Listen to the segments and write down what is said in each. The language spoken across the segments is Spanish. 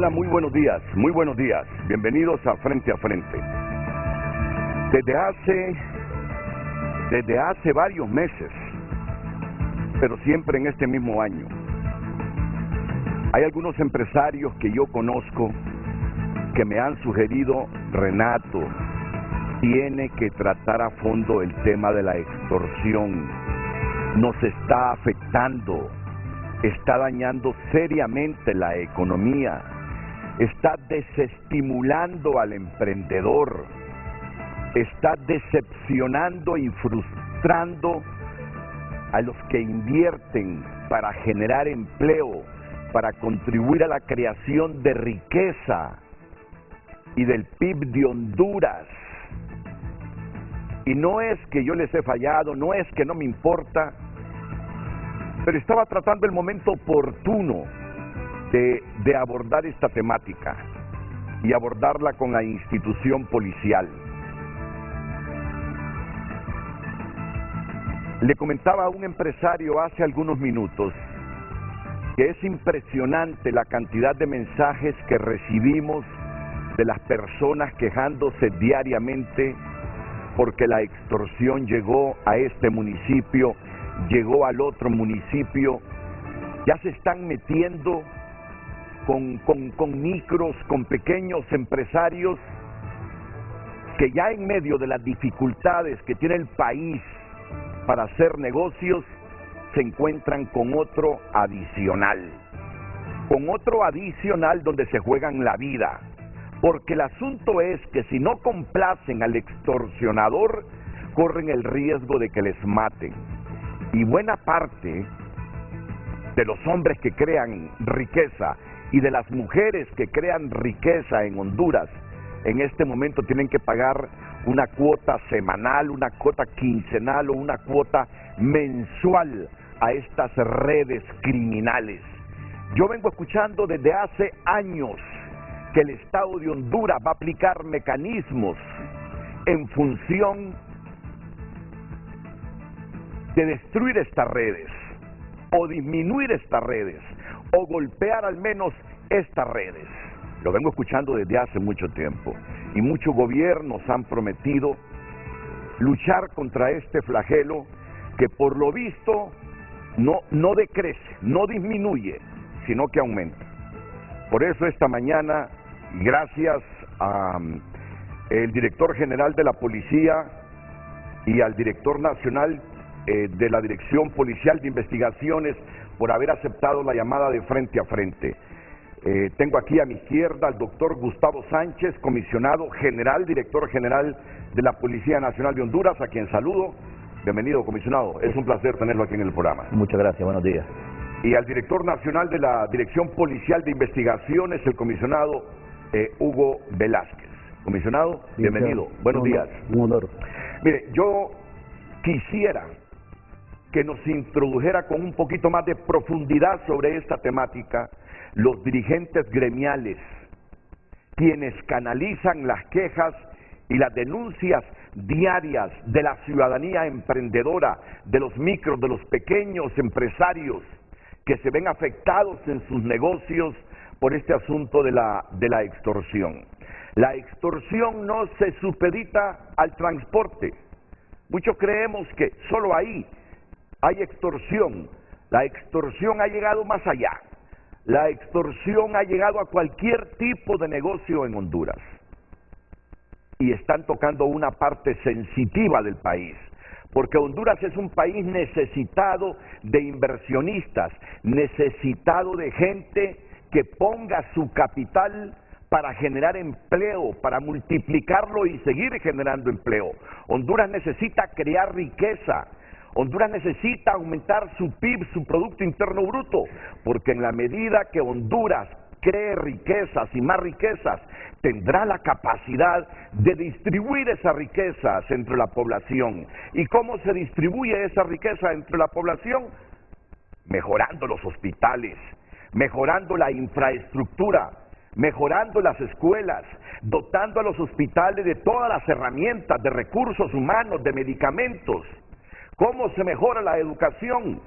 Hola, muy buenos días, bienvenidos a Frente a Frente. Desde hace varios meses, pero siempre en este mismo año, hay algunos empresarios que yo conozco que me han sugerido: Renato, tiene que tratar a fondo el tema de la extorsión, nos está afectando, está dañando seriamente la economía, está desestimulando al emprendedor, está decepcionando y frustrando a los que invierten para generar empleo, para contribuir a la creación de riqueza y del PIB de Honduras. Y no es que yo les he fallado, no es que no me importa, pero estaba tratando el momento oportuno de abordar esta temática y abordarla con la institución policial. Le comentaba a un empresario hace algunos minutos que es impresionante la cantidad de mensajes que recibimos de las personas quejándose diariamente porque la extorsión llegó a este municipio, llegó al otro municipio. Ya se están metiendo con micros, con pequeños empresarios que ya en medio de las dificultades que tiene el país para hacer negocios, se encuentran con otro adicional donde se juegan la vida. Porque el asunto es que si no complacen al extorsionador, corren el riesgo de que les maten. Y buena parte de los hombres que crean riqueza y de las mujeres que crean riqueza en Honduras, en este momento tienen que pagar una cuota semanal, una cuota quincenal o una cuota mensual a estas redes criminales. Yo vengo escuchando desde hace años que el Estado de Honduras va a aplicar mecanismos en función de destruir estas redes, o disminuir estas redes, o golpear al menos estas redes. Lo vengo escuchando desde hace mucho tiempo, y muchos gobiernos han prometido luchar contra este flagelo que por lo visto no decrece, no disminuye, sino que aumenta. Por eso esta mañana, gracias al director general de la policía y al director nacional de la Dirección Policial de Investigaciones por haber aceptado la llamada de Frente a Frente. Tengo aquí a mi izquierda al doctor Gustavo Sánchez, comisionado general, director general de la Policía Nacional de Honduras, a quien saludo. Bienvenido, comisionado. Es un placer tenerlo aquí en el programa. Muchas gracias, buenos días. Y al director nacional de la Dirección Policial de Investigaciones, el comisionado Hugo Velázquez. Comisionado, bienvenido. Buenos días. Un honor. Mire, yo quisiera que nos introdujera con un poquito más de profundidad sobre esta temática los dirigentes gremiales, quienes canalizan las quejas y las denuncias diarias de la ciudadanía emprendedora, de los micros, de los pequeños empresarios que se ven afectados en sus negocios por este asunto de la extorsión. La extorsión no se supedita al transporte. Muchos creemos que solo ahí hay extorsión. La extorsión ha llegado más allá. La extorsión ha llegado a cualquier tipo de negocio en Honduras. Y están tocando una parte sensitiva del país. Porque Honduras es un país necesitado de inversionistas, necesitado de gente que ponga su capital para generar empleo, para multiplicarlo y seguir generando empleo. Honduras necesita crear riqueza. Honduras necesita aumentar su PIB, su Producto Interno Bruto, porque en la medida que Honduras cree riquezas y más riquezas, tendrá la capacidad de distribuir esas riquezas entre la población. ¿Y cómo se distribuye esa riqueza entre la población? Mejorando los hospitales, mejorando la infraestructura, mejorando las escuelas, dotando a los hospitales de todas las herramientas, de recursos humanos, de medicamentos. ¿Cómo se mejora la educación?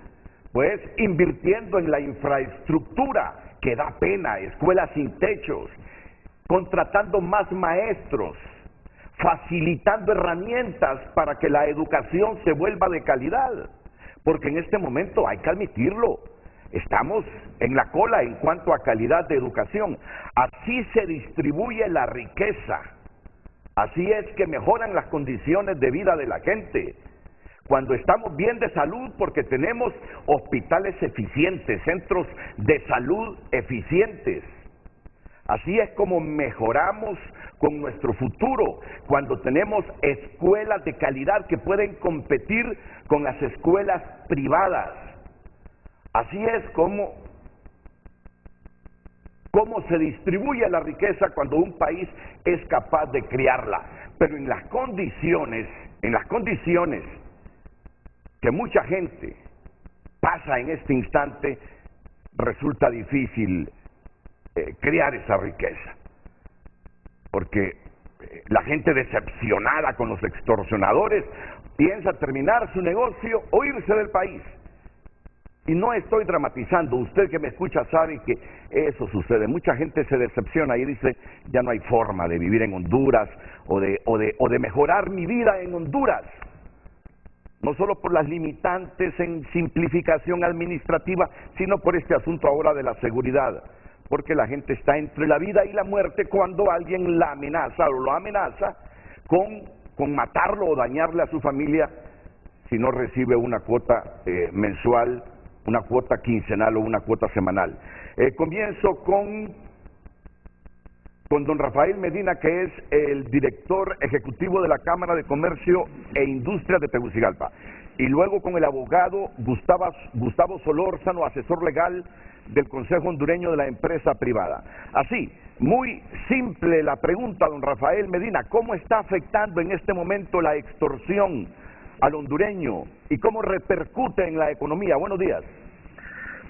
Pues invirtiendo en la infraestructura que da pena, escuelas sin techos, contratando más maestros, facilitando herramientas para que la educación se vuelva de calidad, porque en este momento hay que admitirlo, estamos en la cola en cuanto a calidad de educación. Así se distribuye la riqueza, así es que mejoran las condiciones de vida de la gente. Cuando estamos bien de salud, porque tenemos hospitales eficientes, centros de salud eficientes. Así es como mejoramos con nuestro futuro, cuando tenemos escuelas de calidad que pueden competir con las escuelas privadas. Así es como se distribuye la riqueza cuando un país es capaz de criarla. Pero en las condiciones que mucha gente pasa en este instante, resulta difícil crear esa riqueza, porque la gente decepcionada con los extorsionadores piensa terminar su negocio o irse del país. Y no estoy dramatizando, usted que me escucha sabe que eso sucede. Mucha gente se decepciona y dice, ya no hay forma de vivir en Honduras o de mejorar mi vida en Honduras. No solo por las limitantes en simplificación administrativa, sino por este asunto ahora de la seguridad. Porque la gente está entre la vida y la muerte cuando alguien la amenaza o lo amenaza con matarlo o dañarle a su familia si no recibe una cuota mensual, una cuota quincenal o una cuota semanal. Comienzo con don Rafael Medina, que es el director ejecutivo de la Cámara de Comercio e Industria de Tegucigalpa. Y luego con el abogado Gustavo Solórzano, asesor legal del Consejo Hondureño de la Empresa Privada. Así, muy simple la pregunta, don Rafael Medina, ¿cómo está afectando en este momento la extorsión al hondureño y cómo repercute en la economía? Buenos días.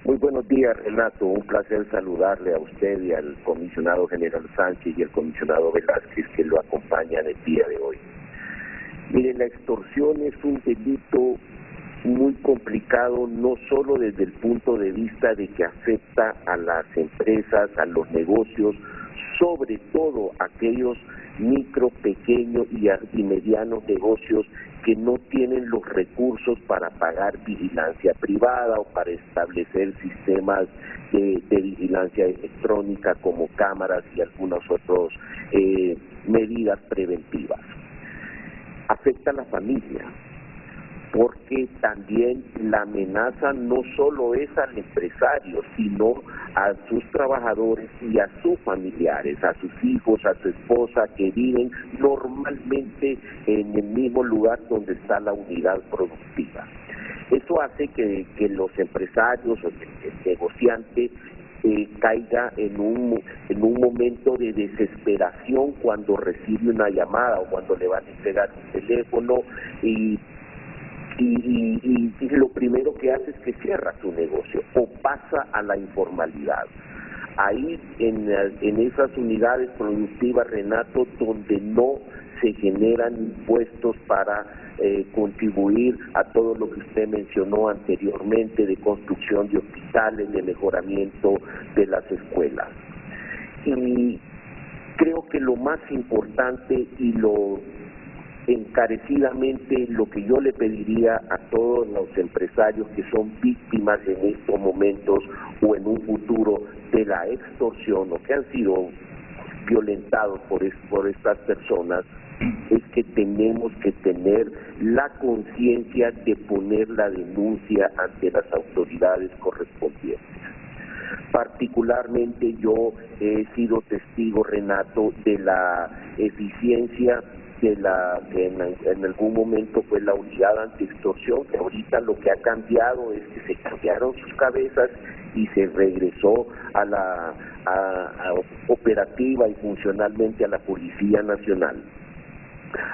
Muy buenos días, Renato. Un placer saludarle a usted y al comisionado general Sánchez y al comisionado Velázquez que lo acompañan el día de hoy. Mire, la extorsión es un delito muy complicado, no solo desde el punto de vista de que afecta a las empresas, a los negocios, sobre todo aquellos micro, pequeños y medianos negocios que no tienen los recursos para pagar vigilancia privada o para establecer sistemas de vigilancia electrónica como cámaras y algunas otras medidas preventivas. Afecta a la familia, porque también la amenaza no solo es al empresario, sino a sus trabajadores y a sus familiares, a sus hijos, a su esposa, que viven normalmente en el mismo lugar donde está la unidad productiva. Eso hace que los empresarios o el negociante caiga en un momento de desesperación cuando recibe una llamada o cuando le van a entregar un teléfono y lo primero que hace es que cierra su negocio o pasa a la informalidad. Ahí en esas unidades productivas, Renato, donde no se generan impuestos para contribuir a todo lo que usted mencionó anteriormente de construcción de hospitales, de mejoramiento de las escuelas. Y creo que lo más importante y lo encarecidamente lo que yo le pediría a todos los empresarios que son víctimas en estos momentos o en un futuro de la extorsión o que han sido violentados por estas personas es que tenemos que tener la conciencia de poner la denuncia ante las autoridades correspondientes. Particularmente yo he sido testigo, Renato, de la eficiencia de la que en algún momento fue la unidad antiextorsión, que ahorita lo que ha cambiado es que se cambiaron sus cabezas y se regresó a la operativa y funcionalmente a la Policía Nacional.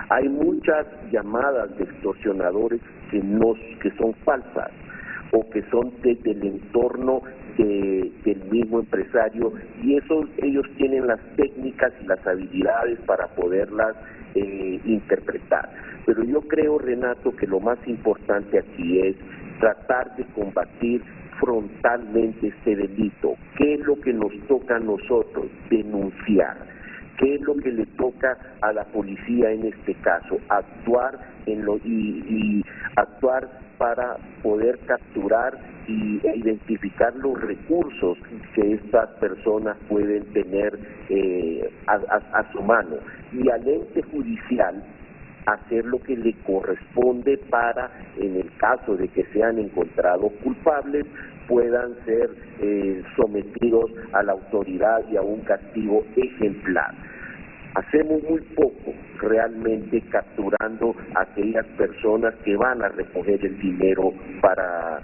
Hay muchas llamadas de extorsionadores que son falsas o que son desde el entorno del mismo empresario y ellos tienen las técnicas y las habilidades para poderlas interpretar. Pero yo creo, Renato, que lo más importante aquí es tratar de combatir frontalmente este delito. ¿Qué es lo que nos toca a nosotros? Denunciar. ¿Qué es lo que le toca a la policía en este caso? Actuar y actuar para poder capturar e identificar los recursos que estas personas pueden tener a su mano. Y al ente judicial hacer lo que le corresponde para, en el caso de que sean encontrados culpables, puedan ser sometidos a la autoridad y a un castigo ejemplar. Hacemos muy poco realmente capturando a aquellas personas que van a recoger el dinero para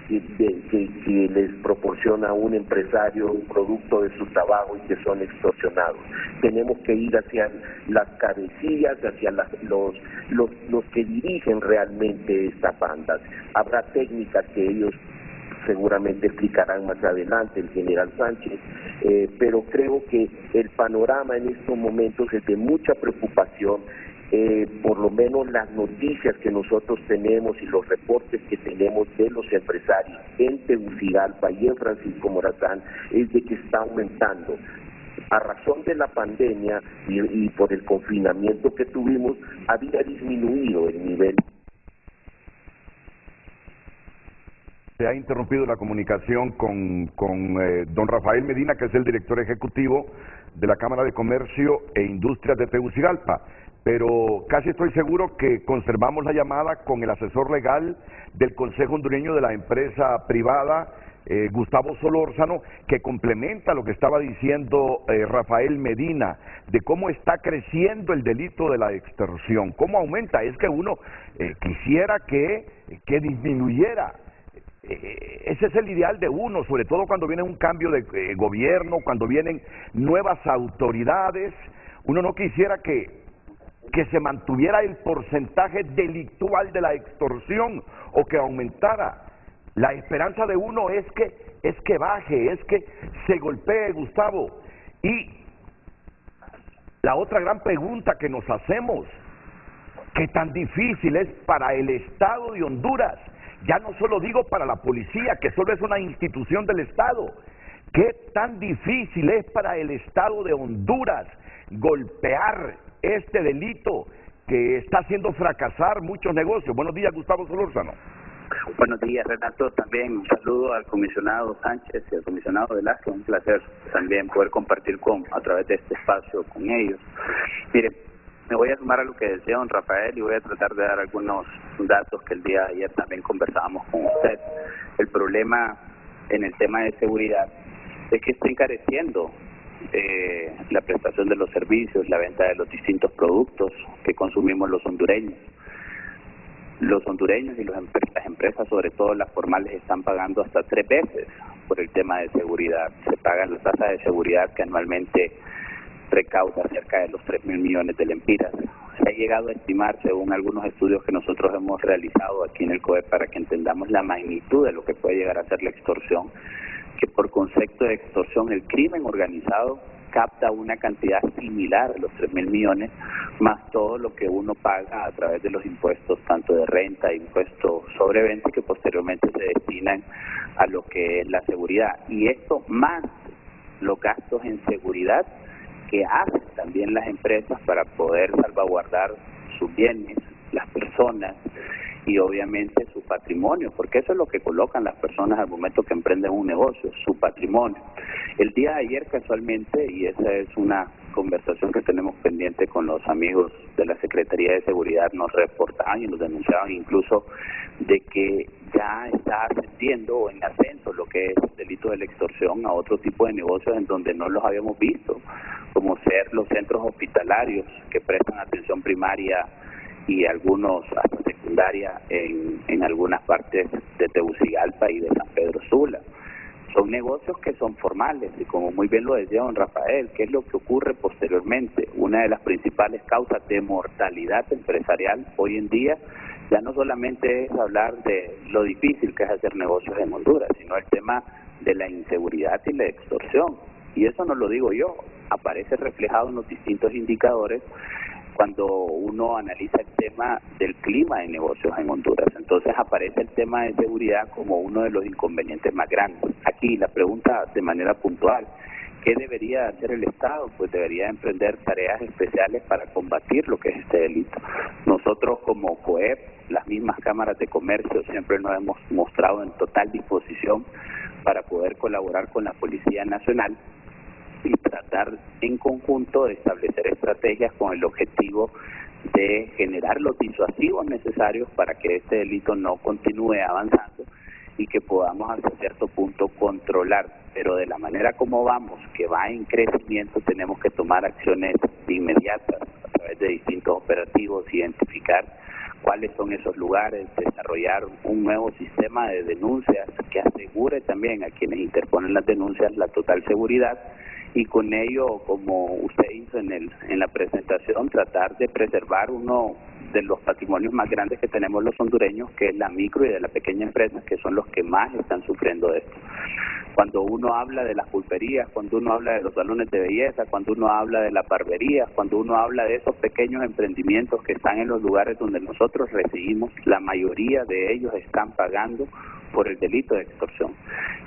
que les proporciona un empresario un producto de su trabajo y que son extorsionados. Tenemos que ir hacia las cabecillas, hacia los que dirigen realmente estas bandas. Habrá técnicas que ellos seguramente explicarán más adelante el general Sánchez, pero creo que el panorama en estos momentos es de mucha preocupación. Por lo menos las noticias que nosotros tenemos y los reportes que tenemos de los empresarios en Tegucigalpa y en Francisco Morazán es de que está aumentando. A razón de la pandemia y por el confinamiento que tuvimos, había disminuido el nivel. Se ha interrumpido la comunicación con don Rafael Medina, que es el director ejecutivo de la Cámara de Comercio e Industrias de Tegucigalpa, pero casi estoy seguro que conservamos la llamada con el asesor legal del Consejo Hondureño de la empresa privada, Gustavo Solórzano, que complementa lo que estaba diciendo Rafael Medina, de cómo está creciendo el delito de la extorsión, cómo aumenta. Es que uno quisiera que disminuyera. Ese es el ideal de uno, sobre todo cuando viene un cambio de gobierno, cuando vienen nuevas autoridades. Uno no quisiera que se mantuviera el porcentaje delictual de la extorsión o que aumentara. La esperanza de uno es que baje, es que se golpee, Gustavo. Y la otra gran pregunta que nos hacemos, ¿qué tan difícil es para el Estado de Honduras? Ya no solo digo para la policía, que solo es una institución del Estado. ¿Qué tan difícil es para el Estado de Honduras golpear este delito que está haciendo fracasar muchos negocios? Buenos días, Gustavo Solórzano. Buenos días, Renato. También un saludo al comisionado Sánchez y al comisionado Velázquez. Un placer también poder compartir a través de este espacio con ellos. Mire, me voy a sumar a lo que decía don Rafael y voy a tratar de dar algunos datos que el día de ayer también conversábamos con usted. El problema en el tema de seguridad es que está encareciendo la prestación de los servicios, la venta de los distintos productos que consumimos los hondureños. Los hondureños y las empresas, sobre todo las formales, están pagando hasta 3 veces por el tema de seguridad. Se paga la tasa de seguridad que anualmente recauda cerca de los 3.000 millones de lempiras. Se ha llegado a estimar, según algunos estudios que nosotros hemos realizado aquí en el COE, para que entendamos la magnitud de lo que puede llegar a ser la extorsión, que por concepto de extorsión el crimen organizado capta una cantidad similar a los 3.000 millones, más todo lo que uno paga a través de los impuestos, tanto de renta, impuestos sobre venta, que posteriormente se destinan a lo que es la seguridad. Y esto más los gastos en seguridad que hacen también las empresas para poder salvaguardar sus bienes, las personas y obviamente su patrimonio, porque eso es lo que colocan las personas al momento que emprenden un negocio, su patrimonio. El día de ayer casualmente, y esa es una conversación que tenemos pendiente con los amigos de la Secretaría de Seguridad, nos reportaban y nos denunciaban incluso de que ya está ascendiendo o en ascenso lo que es el delito de la extorsión a otro tipo de negocios en donde no los habíamos visto, como ser los centros hospitalarios que prestan atención primaria y algunos hasta secundaria en algunas partes de Tegucigalpa y de San Pedro Sula. Son negocios que son formales y como muy bien lo decía don Rafael, ¿qué es lo que ocurre posteriormente? Una de las principales causas de mortalidad empresarial hoy en día ya no solamente es hablar de lo difícil que es hacer negocios en Honduras, sino el tema de la inseguridad y la extorsión. Y eso no lo digo yo, aparece reflejado en los distintos indicadores cuando uno analiza el tema del clima de negocios en Honduras. Entonces aparece el tema de seguridad como uno de los inconvenientes más grandes. Aquí la pregunta de manera puntual: ¿qué debería hacer el Estado? Pues debería emprender tareas especiales para combatir lo que es este delito. Nosotros como COEP, las mismas cámaras de comercio, siempre nos hemos mostrado en total disposición para poder colaborar con la Policía Nacional y tratar en conjunto de establecer estrategias con el objetivo de generar los disuasivos necesarios para que este delito no continúe avanzando y que podamos hasta cierto punto controlar. Pero de la manera como vamos, que va en crecimiento, tenemos que tomar acciones inmediatas a través de distintos operativos, identificar cuáles son esos lugares, desarrollar un nuevo sistema de denuncias que asegure también a quienes interponen las denuncias la total seguridad, y con ello, como usted hizo en la presentación, tratar de preservar uno de los patrimonios más grandes que tenemos los hondureños, que es la micro y de la pequeña empresa, que son los que más están sufriendo de esto. Cuando uno habla de las pulperías, cuando uno habla de los salones de belleza, cuando uno habla de las barberías, cuando uno habla de esos pequeños emprendimientos que están en los lugares donde nosotros residimos, la mayoría de ellos están pagando por el delito de extorsión.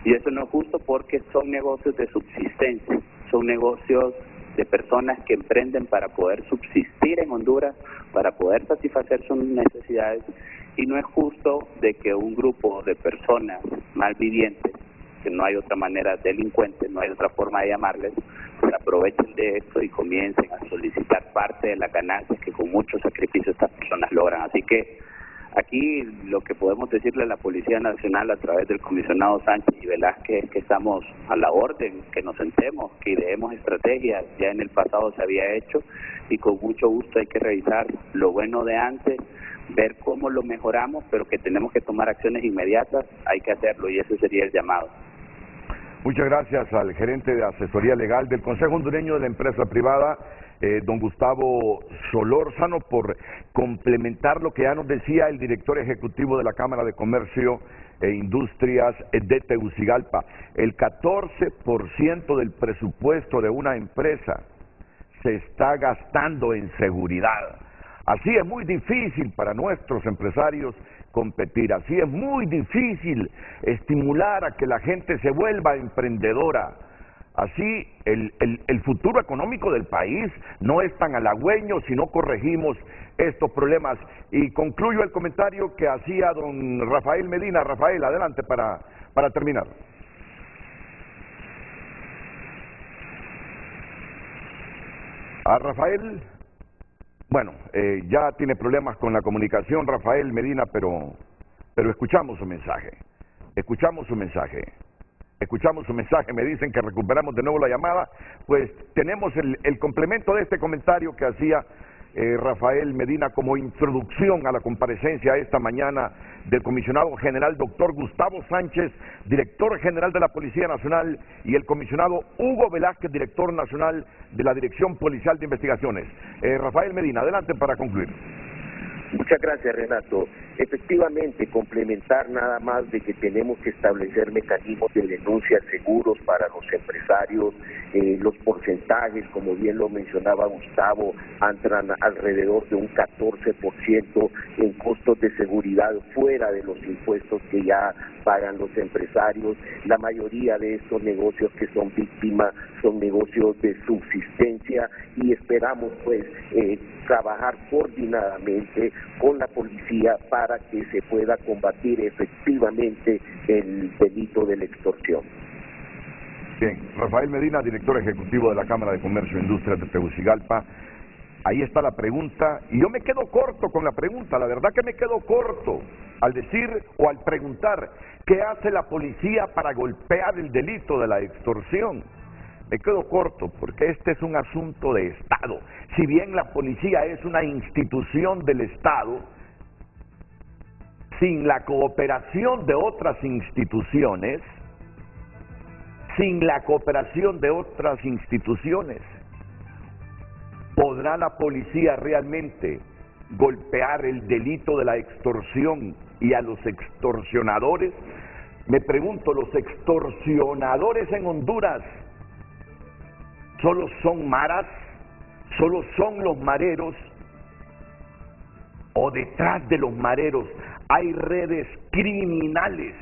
Y eso no es justo porque son negocios de subsistencia, son negocios de personas que emprenden para poder subsistir en Honduras, para poder satisfacer sus necesidades, y no es justo de que un grupo de personas malvivientes, que no hay otra manera, delincuentes, no hay otra forma de llamarles, se aprovechen de esto y comiencen a solicitar parte de las ganancias que con mucho sacrificio estas personas logran. Así que aquí lo que podemos decirle a la Policía Nacional a través del comisionado Sánchez y Velázquez es que estamos a la orden, que nos sentemos, que ideemos estrategias. Ya en el pasado se había hecho y con mucho gusto hay que revisar lo bueno de antes, ver cómo lo mejoramos, pero que tenemos que tomar acciones inmediatas, hay que hacerlo, y ese sería el llamado. Muchas gracias al gerente de asesoría legal del Consejo Hondureño de la Empresa Privada, don Gustavo Solórzano, por complementar lo que ya nos decía el director ejecutivo de la Cámara de Comercio e Industrias de Tegucigalpa. El 14% del presupuesto de una empresa se está gastando en seguridad. Así es muy difícil para nuestros empresarios competir, así es muy difícil estimular a que la gente se vuelva emprendedora. Así el futuro económico del país no es tan halagüeño si no corregimos estos problemas. Y concluyo el comentario que hacía don Rafael Medina. Rafael, adelante para terminar. A Rafael, bueno, ya tiene problemas con la comunicación Rafael Medina, pero escuchamos su mensaje, escuchamos su mensaje, me dicen que recuperamos de nuevo la llamada. Pues tenemos el complemento de este comentario que hacía Rafael Medina como introducción a la comparecencia esta mañana del comisionado general doctor Gustavo Sánchez, director general de la Policía Nacional, y el comisionado Hugo Velázquez, director nacional de la Dirección Policial de Investigaciones. Rafael Medina, adelante para concluir. Muchas gracias, Renato. Efectivamente, complementar nada más de que tenemos que establecer mecanismos de denuncia seguros para los empresarios. Los porcentajes, como bien lo mencionaba Gustavo, entran alrededor de un 14% en costos de seguridad fuera de los impuestos que ya pagan los empresarios. La mayoría de estos negocios que son víctimas son negocios de subsistencia, y esperamos pues trabajar coordinadamente con la policía para que se pueda combatir efectivamente el delito de la extorsión. Bien, Rafael Medina, director ejecutivo de la Cámara de Comercio e Industrias de Tegucigalpa. Ahí está la pregunta, y yo me quedo corto con la pregunta, la verdad que me quedo corto al decir o al preguntar ¿qué hace la policía para golpear el delito de la extorsión? Me quedo corto porque este es un asunto de Estado. Si bien la policía es una institución del Estado, sin la cooperación de otras instituciones, ¿podrá la policía realmente golpear el delito de la extorsión y a los extorsionadores? Me pregunto, ¿los extorsionadores en Honduras solo son maras? ¿Solo son los mareros? o detrás de los mareros hay redes criminales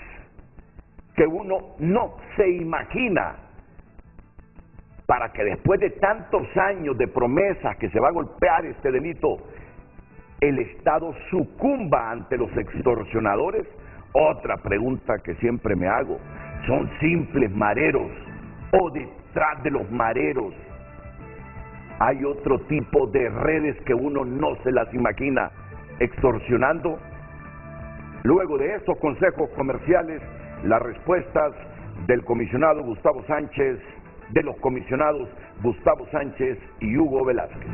que uno no se imagina, para que después de tantos años de promesas que se va a golpear este delito, el Estado sucumba ante los extorsionadores. Otra pregunta que siempre me hago: ¿son simples mareros o detrás de los mareros hay otro tipo de redes que uno no se las imagina extorsionando? Luego de estos consejos comerciales, las respuestas del comisionado Gustavo Sánchez, de los comisionados Gustavo Sánchez y Hugo Velázquez.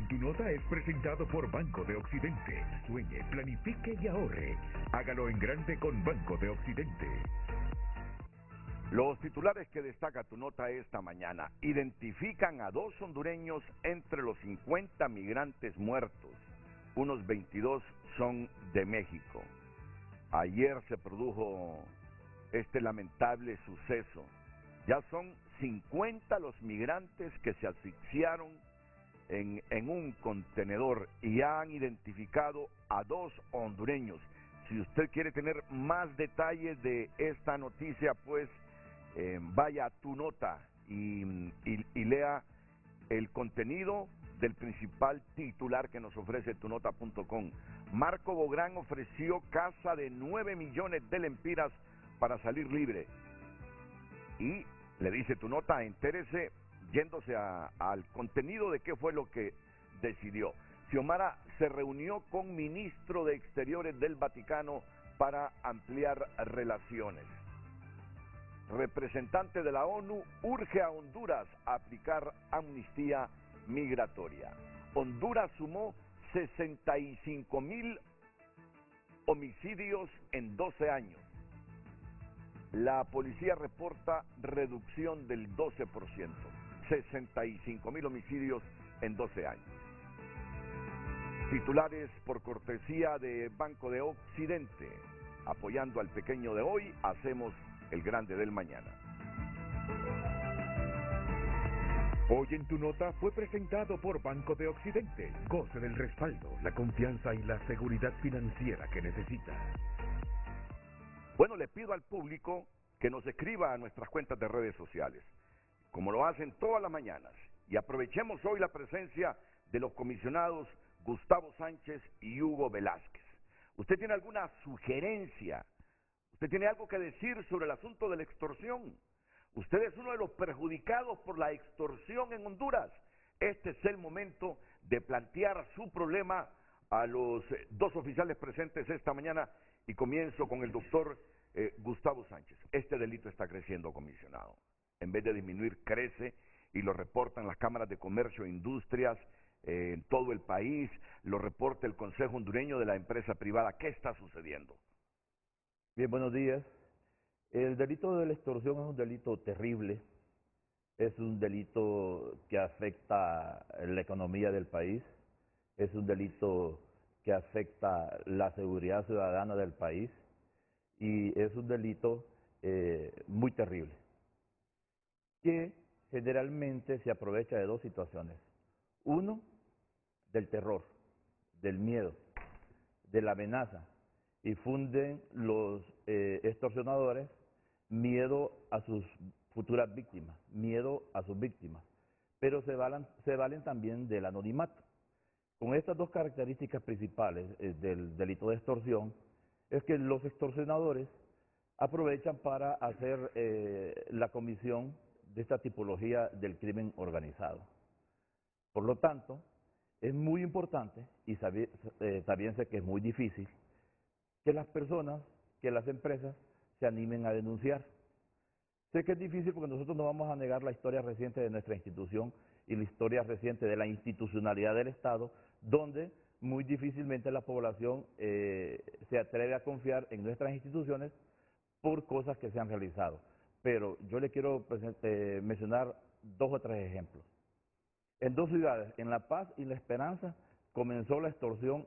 Tu nota es presentado por Banco de Occidente. Sueñe, planifique y ahorre. Hágalo en grande con Banco de Occidente. Los titulares que destaca tu nota esta mañana: identifican a 2 hondureños entre los 50 migrantes muertos. Unos 22 son de México. Ayer se produjo este lamentable suceso. Ya son 50 los migrantes que se asfixiaron en un contenedor y han identificado a 2 hondureños. Si usted quiere tener más detalles de esta noticia, pues vaya a tu nota y lea el contenido del principal titular que nos ofrece tunota.com. Marco Bográn ofreció casa de 9 millones de lempiras para salir libre. Y le dice tu nota, entérese yéndose al contenido de qué fue lo que decidió. Xiomara se reunió con ministro de Exteriores del Vaticano para ampliar relaciones. Representante de la ONU urge a Honduras a aplicar amnistía migratoria. Honduras sumó 65,000 homicidios en 12 años. La policía reporta reducción del 12%. 65,000 homicidios en 12 años. Titulares por cortesía de Banco de Occidente. Apoyando al pequeño de hoy, hacemos el grande del mañana. Hoy en tu nota fue presentado por Banco de Occidente. Goce del respaldo, la confianza y la seguridad financiera que necesita. Bueno, le pido al público que nos escriba a nuestras cuentas de redes sociales, como lo hacen todas las mañanas, y aprovechemos hoy la presencia de los comisionados Gustavo Sánchez y Hugo Velázquez. ¿Usted tiene alguna sugerencia? ¿Usted tiene algo que decir sobre el asunto de la extorsión? Usted es uno de los perjudicados por la extorsión en Honduras. Este es el momento de plantear su problema a los 2 oficiales presentes esta mañana, y comienzo con el doctor Gustavo Sánchez. Este delito está creciendo, comisionado. En vez de disminuir, crece, y lo reportan las cámaras de comercio e industrias en todo el país, lo reporta el Consejo Hondureño de la Empresa Privada. ¿Qué está sucediendo? Bien, buenos días. El delito de la extorsión es un delito terrible, es un delito que afecta la economía del país, es un delito que afecta la seguridad ciudadana del país y es un delito muy terrible, que generalmente se aprovecha de 2 situaciones. Uno, del terror, del miedo, de la amenaza, y funden los extorsionadores miedo a sus futuras víctimas, miedo a sus víctimas, pero se valen también del anonimato. Con estas 2 características principales del delito de extorsión, es que los extorsionadores aprovechan para hacer la comisión de esta tipología del crimen organizado. Por lo tanto, es muy importante, y también sé que es muy difícil, que las personas, que las empresas se animen a denunciar. Sé que es difícil porque nosotros no vamos a negar la historia reciente de nuestra institución y la historia reciente de la institucionalidad del Estado, donde muy difícilmente la población se atreve a confiar en nuestras instituciones por cosas que se han realizado. Pero yo le quiero mencionar 2 o 3 ejemplos. En 2 ciudades, en La Paz y La Esperanza, comenzó la extorsión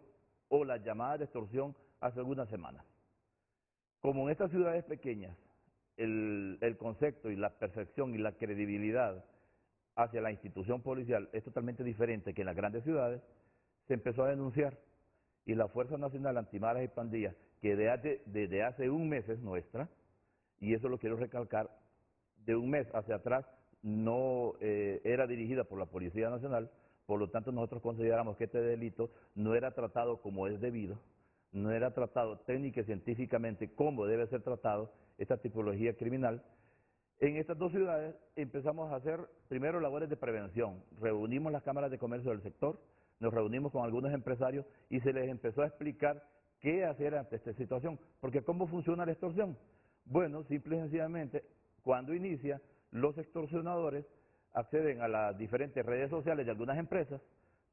o la llamada de extorsión hace algunas semanas. Como en estas ciudades pequeñas el concepto y la percepción y la credibilidad hacia la institución policial es totalmente diferente que en las grandes ciudades, se empezó a denunciar. Y la Fuerza Nacional Antimaras y Pandillas, que desde hace un mes es nuestra, y eso lo quiero recalcar, de un mes hacia atrás no era dirigida por la Policía Nacional, por lo tanto nosotros consideramos que este delito no era tratado como es debido, no era tratado técnica y científicamente como debe ser tratado esta tipología criminal. En estas dos ciudades empezamos a hacer primero labores de prevención, reunimos las cámaras de comercio del sector, nos reunimos con algunos empresarios y se les empezó a explicar qué hacer ante esta situación, porque ¿cómo funciona la extorsión? Bueno, simple y sencillamente, cuando inicia, los extorsionadores acceden a las diferentes redes sociales de algunas empresas,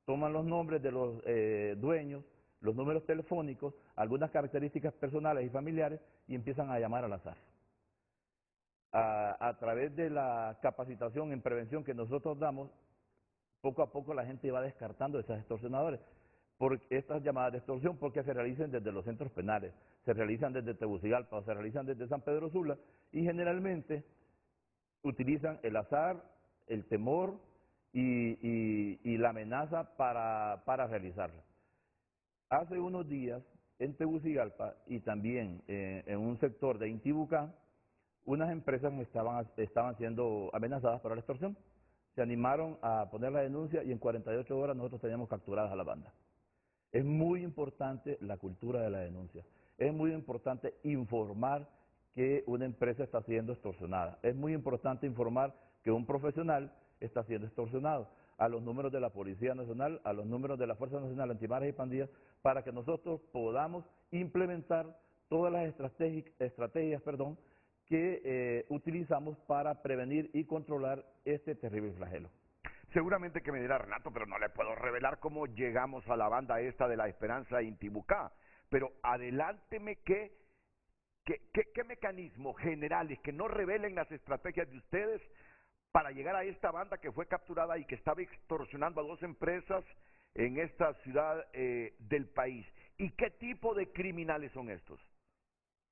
toman los nombres de los dueños, los números telefónicos, algunas características personales y familiares y empiezan a llamar al azar. A través de la capacitación en prevención que nosotros damos, poco a poco la gente va descartando a esos extorsionadores por estas llamadas de extorsión, porque se realizan desde los centros penales, se realizan desde Tegucigalpa, se realizan desde San Pedro Sula y generalmente utilizan el azar, el temor y la amenaza para realizarla. Hace unos días en Tegucigalpa y también en un sector de Intibucá, unas empresas estaban siendo amenazadas por la extorsión. Se animaron a poner la denuncia y en 48 horas nosotros teníamos capturadas a la banda. Es muy importante la cultura de la denuncia. Es muy importante informar que una empresa está siendo extorsionada. Es muy importante informar que un profesional está siendo extorsionado a los números de la Policía Nacional, a los números de la Fuerza Nacional Antimaras y Pandillas, para que nosotros podamos implementar todas las estrategias que utilizamos para prevenir y controlar este terrible flagelo. Seguramente que me dirá Renato, pero no le puedo revelar cómo llegamos a la banda esta de la Esperanza Intibucá. Pero adelánteme qué mecanismos generales que no revelen las estrategias de ustedes para llegar a esta banda que fue capturada y que estaba extorsionando a dos empresas en esta ciudad del país. ¿Y qué tipo de criminales son estos?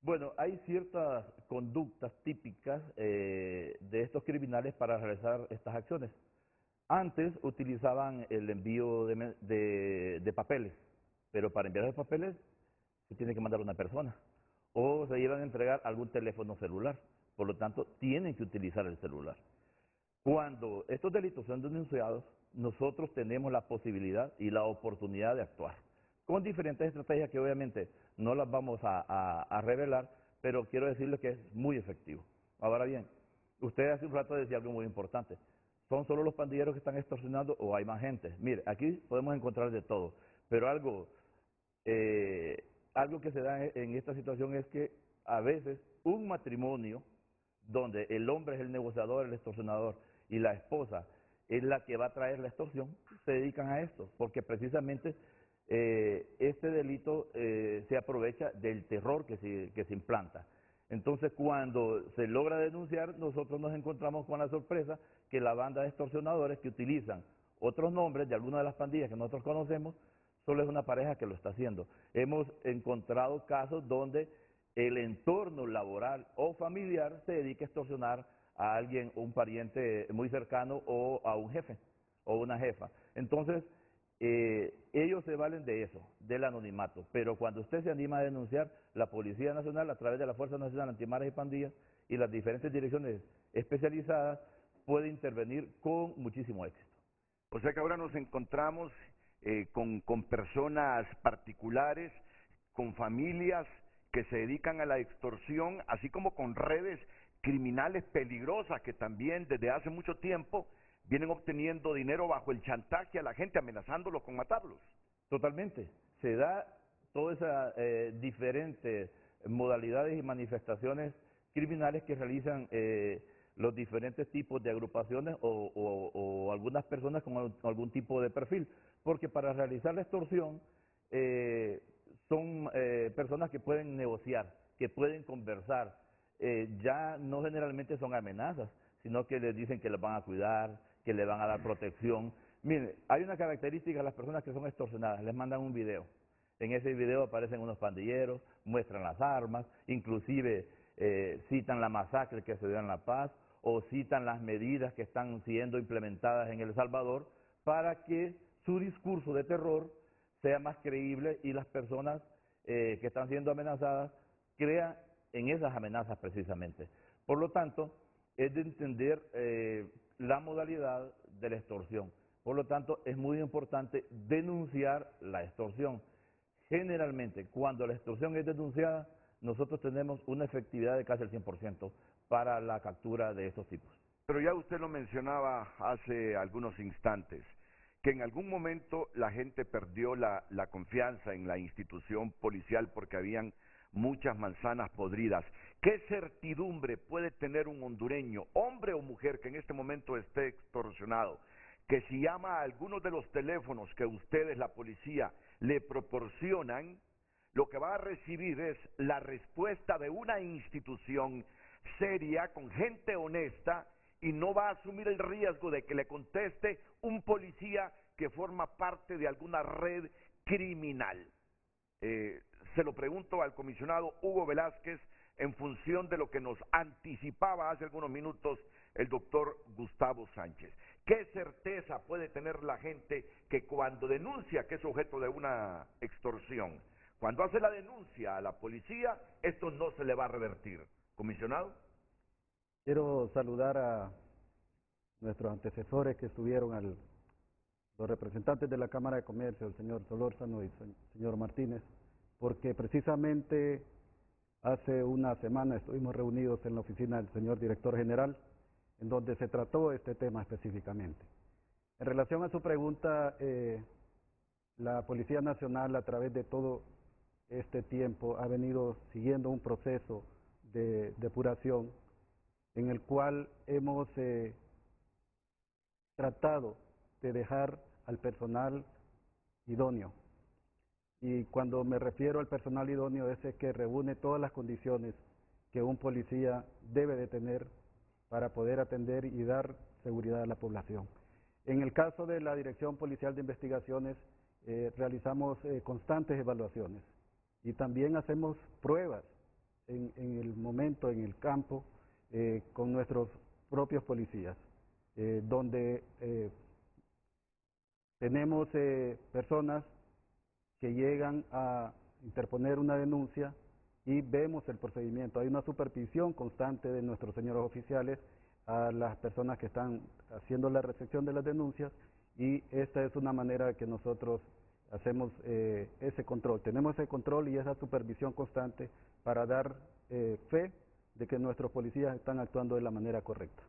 Bueno, hay ciertas conductas típicas de estos criminales para realizar estas acciones. Antes utilizaban el envío de papeles, pero para enviar los papeles se tiene que mandar una persona o se llevan a entregar algún teléfono celular, por lo tanto tienen que utilizar el celular. Cuando estos delitos son denunciados, nosotros tenemos la posibilidad y la oportunidad de actuar con diferentes estrategias que obviamente no las vamos a revelar, pero quiero decirles que es muy efectivo. Ahora bien, usted hace un rato decía algo muy importante. ¿Son solo los pandilleros que están extorsionando o hay más gente? Mire, aquí podemos encontrar de todo, pero algo que se da en esta situación es que a veces un matrimonio donde el hombre es el negociador, el extorsionador y la esposa es la que va a traer la extorsión, se dedican a esto, porque precisamente este delito se aprovecha del terror que se implanta. Entonces, cuando se logra denunciar, nosotros nos encontramos con la sorpresa que la banda de extorsionadores que utilizan otros nombres de algunas de las pandillas que nosotros conocemos, solo es una pareja que lo está haciendo. Hemos encontrado casos donde el entorno laboral o familiar se dedica a extorsionar a alguien, un pariente muy cercano o a un jefe o una jefa. Entonces, ellos se valen de eso, del anonimato, pero cuando usted se anima a denunciar, la Policía Nacional, a través de la Fuerza Nacional Antimaras y Pandillas y las diferentes direcciones especializadas, puede intervenir con muchísimo éxito. O sea que ahora nos encontramos con personas particulares, con familias que se dedican a la extorsión, así como con redes criminales peligrosas que también desde hace mucho tiempo vienen obteniendo dinero bajo el chantaje a la gente, amenazándolos con matarlos. Totalmente. Se da todas esas diferentes modalidades y manifestaciones criminales que realizan los diferentes tipos de agrupaciones o algunas personas con algún tipo de perfil. Porque para realizar la extorsión son personas que pueden negociar, que pueden conversar. Ya no generalmente son amenazas, sino que les dicen que les van a cuidar, que le van a dar protección. Mire, hay una característica de las personas que son extorsionadas, les mandan un video. En ese video aparecen unos pandilleros, muestran las armas, inclusive citan la masacre que se dio en La Paz o citan las medidas que están siendo implementadas en El Salvador para que su discurso de terror sea más creíble y las personas que están siendo amenazadas crean en esas amenazas precisamente. Por lo tanto, es de entender la modalidad de la extorsión. Por lo tanto, es muy importante denunciar la extorsión. Generalmente, cuando la extorsión es denunciada, nosotros tenemos una efectividad de casi el 100% para la captura de estos tipos. Pero ya usted lo mencionaba hace algunos instantes, que en algún momento la gente perdió la confianza en la institución policial porque habían muchas manzanas podridas. ¿Qué certidumbre puede tener un hondureño, hombre o mujer, que en este momento esté extorsionado, que si llama a algunos de los teléfonos que ustedes, la policía, le proporcionan, lo que va a recibir es la respuesta de una institución seria, con gente honesta, y no va a asumir el riesgo de que le conteste un policía que forma parte de alguna red criminal? Se lo pregunto al comisionado Hugo Velázquez en función de lo que nos anticipaba hace algunos minutos el doctor Gustavo Sánchez. ¿Qué certeza puede tener la gente que cuando denuncia que es objeto de una extorsión, cuando hace la denuncia a la policía, esto no se le va a revertir? Comisionado. Quiero saludar a nuestros antecesores que estuvieron, los representantes de la Cámara de Comercio, el señor Solórzano y el señor Martínez, porque precisamente hace una semana estuvimos reunidos en la oficina del señor director general, en donde se trató este tema específicamente. En relación a su pregunta, la Policía Nacional a través de todo este tiempo ha venido siguiendo un proceso de depuración en el cual hemos tratado de dejar al personal idóneo. Y cuando me refiero al personal idóneo es el que reúne todas las condiciones que un policía debe de tener para poder atender y dar seguridad a la población. En el caso de la Dirección Policial de Investigaciones, realizamos constantes evaluaciones y también hacemos pruebas en el momento, en el campo, con nuestros propios policías, donde tenemos personas que llegan a interponer una denuncia y vemos el procedimiento. Hay una supervisión constante de nuestros señores oficiales a las personas que están haciendo la recepción de las denuncias, y esta es una manera que nosotros hacemos ese control. Tenemos ese control y esa supervisión constante para dar fe de que nuestros policías están actuando de la manera correcta.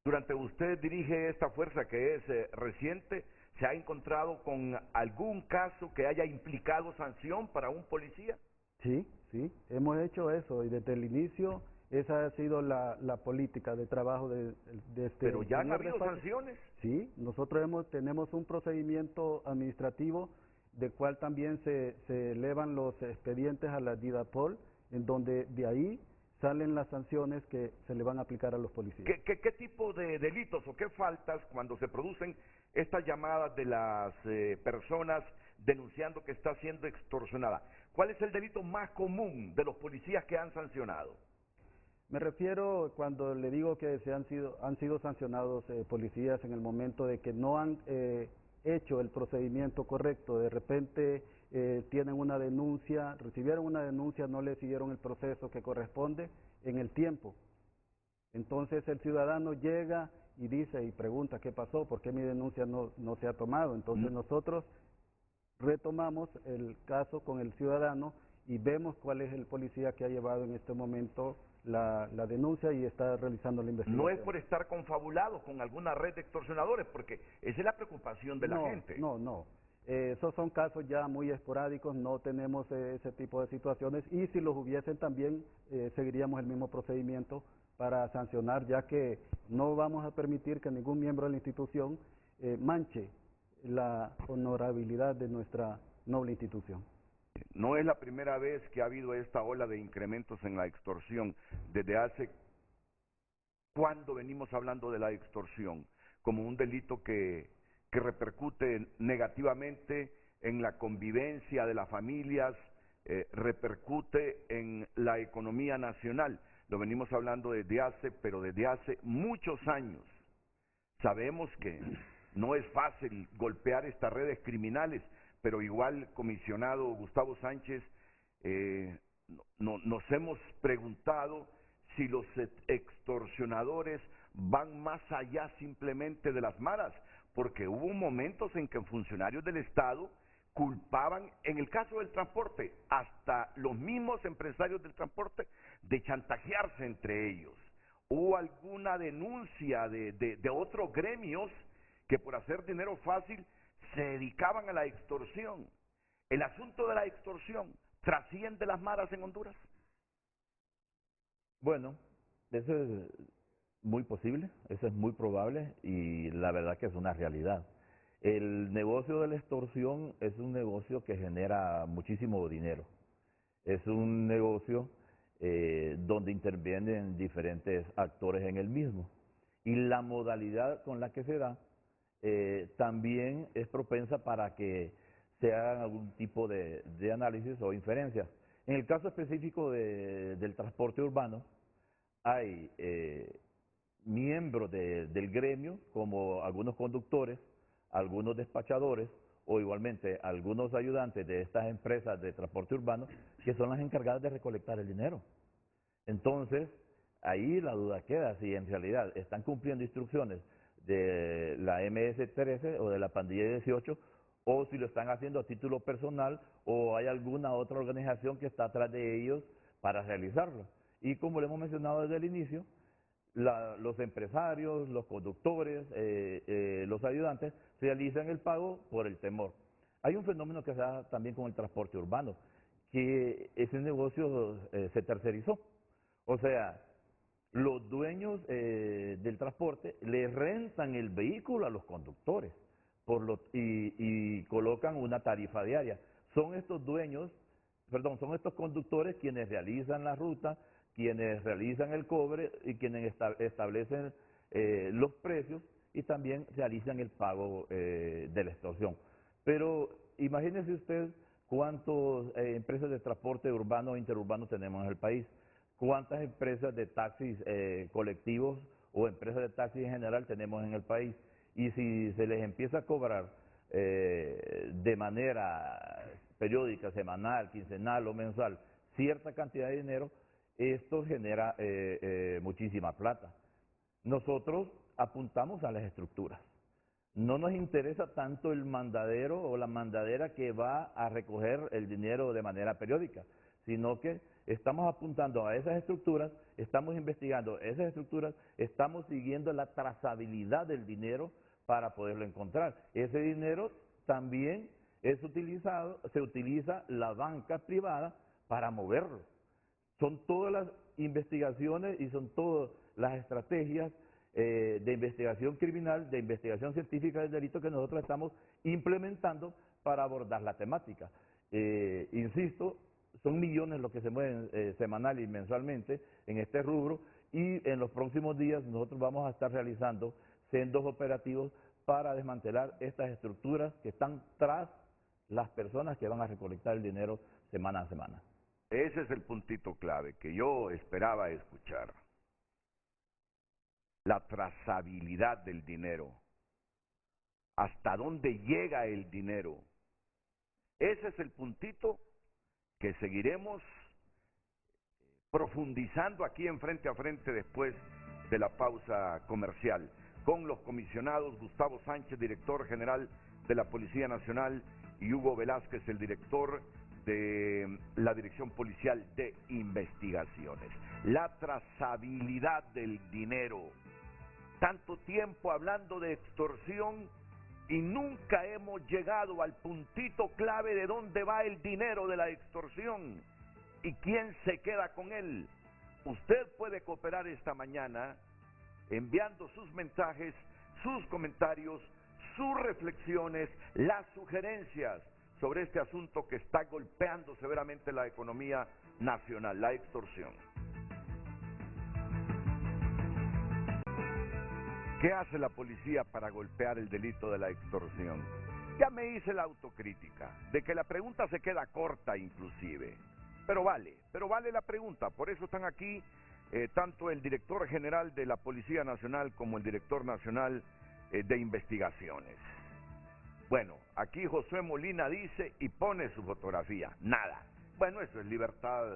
Durante usted dirige esta fuerza que es reciente, ¿se ha encontrado con algún caso que haya implicado sanción para un policía? Sí, sí, hemos hecho eso y desde el inicio esa ha sido la política de trabajo de este... ¿Pero ya han habido sanciones? Sí, nosotros tenemos un procedimiento administrativo del cual también se elevan los expedientes a la DIDAPOL, en donde de ahí salen las sanciones que se le van a aplicar a los policías. ¿Qué tipo de delitos o qué faltas cuando se producen estas llamadas de las personas denunciando que está siendo extorsionada? ¿Cuál es el delito más común de los policías que han sancionado? Me refiero cuando le digo que han sido sancionados policías en el momento de que no han hecho el procedimiento correcto. De repente tienen una denuncia, recibieron una denuncia, no le siguieron el proceso que corresponde en el tiempo. Entonces el ciudadano llega y dice y pregunta qué pasó, por qué mi denuncia no se ha tomado. Entonces nosotros retomamos el caso con el ciudadano y vemos cuál es el policía que ha llevado en este momento la denuncia y está realizando la investigación. No es por estar confabulados con alguna red de extorsionadores, porque esa es la preocupación de la gente. No. Esos son casos ya muy esporádicos, no tenemos ese tipo de situaciones, y si los hubiesen también seguiríamos el mismo procedimiento para sancionar, ya que no vamos a permitir que ningún miembro de la institución manche la honorabilidad de nuestra noble institución. No es la primera vez que ha habido esta ola de incrementos en la extorsión. Desde hace... ¿Cuándo venimos hablando de la extorsión como un delito que repercute negativamente en la convivencia de las familias, repercute en la economía nacional. Lo venimos hablando desde hace muchos años. Sabemos que no es fácil golpear estas redes criminales, pero igual, comisionado Gustavo Sánchez, nos hemos preguntado si los extorsionadores van más allá simplemente de las maras, porque hubo momentos en que funcionarios del Estado culpaban, en el caso del transporte, hasta los mismos empresarios del transporte, de chantajearse entre ellos. Hubo alguna denuncia de otros gremios que por hacer dinero fácil se dedicaban a la extorsión. El asunto de la extorsión trasciende las maras en Honduras. Bueno, eso es muy posible, eso es muy probable y la verdad que es una realidad. El negocio de la extorsión es un negocio que genera muchísimo dinero. Es un negocio donde intervienen diferentes actores en el mismo. Y la modalidad con la que se da también es propensa para que se hagan algún tipo de análisis o inferencias. En el caso específico del transporte urbano, hay miembros del gremio, como algunos conductores, algunos despachadores o igualmente algunos ayudantes de estas empresas de transporte urbano que son las encargadas de recolectar el dinero. Entonces, ahí la duda queda si en realidad están cumpliendo instrucciones de la MS-13 o de la pandilla 18 o si lo están haciendo a título personal o hay alguna otra organización que está atrás de ellos para realizarlo. Y como le hemos mencionado desde el inicio, los empresarios, los conductores, los ayudantes realizan el pago por el temor. Hay un fenómeno que se da también con el transporte urbano, que ese negocio se tercerizó. O sea, los dueños del transporte le rentan el vehículo a los conductores y colocan una tarifa diaria. Son estos conductores quienes realizan la ruta, quienes realizan el cobre y quienes establecen los precios y también realizan el pago de la extorsión. Pero imagínese usted cuántas empresas de transporte urbano e interurbano tenemos en el país, cuántas empresas de taxis colectivos o empresas de taxis en general tenemos en el país. Y si se les empieza a cobrar de manera periódica, semanal, quincenal o mensual, cierta cantidad de dinero, esto genera muchísima plata. Nosotros apuntamos a las estructuras. No nos interesa tanto el mandadero o la mandadera que va a recoger el dinero de manera periódica, sino que estamos apuntando a esas estructuras, estamos investigando esas estructuras, estamos siguiendo la trazabilidad del dinero para poderlo encontrar. Ese dinero también se utiliza la banca privada para moverlo. Son todas las investigaciones y son todas las estrategias de investigación criminal, de investigación científica del delito que nosotros estamos implementando para abordar la temática. Insisto, son millones los que se mueven semanal y mensualmente en este rubro y en los próximos días nosotros vamos a estar realizando sendos operativos para desmantelar estas estructuras que están tras las personas que van a recolectar el dinero semana a semana. Ese es el puntito clave que yo esperaba escuchar. La trazabilidad del dinero. ¿Hasta dónde llega el dinero? Ese es el puntito que seguiremos profundizando aquí en Frente a Frente después de la pausa comercial, con los comisionados Gustavo Sánchez, director general de la Policía Nacional, y Hugo Velázquez, el director de la Dirección Policial de Investigaciones. La trazabilidad del dinero. Tanto tiempo hablando de extorsión y nunca hemos llegado al puntito clave de dónde va el dinero de la extorsión y quién se queda con él. Usted puede cooperar esta mañana enviando sus mensajes, sus comentarios, sus reflexiones, las sugerencias sobre este asunto que está golpeando severamente la economía nacional, la extorsión. ¿Qué hace la policía para golpear el delito de la extorsión? Ya me hice la autocrítica de que la pregunta se queda corta inclusive, pero vale la pregunta. Por eso están aquí tanto el director general de la Policía Nacional como el director nacional de investigaciones. Bueno, aquí Josué Molina dice y pone su fotografía, nada. Bueno, eso es libertad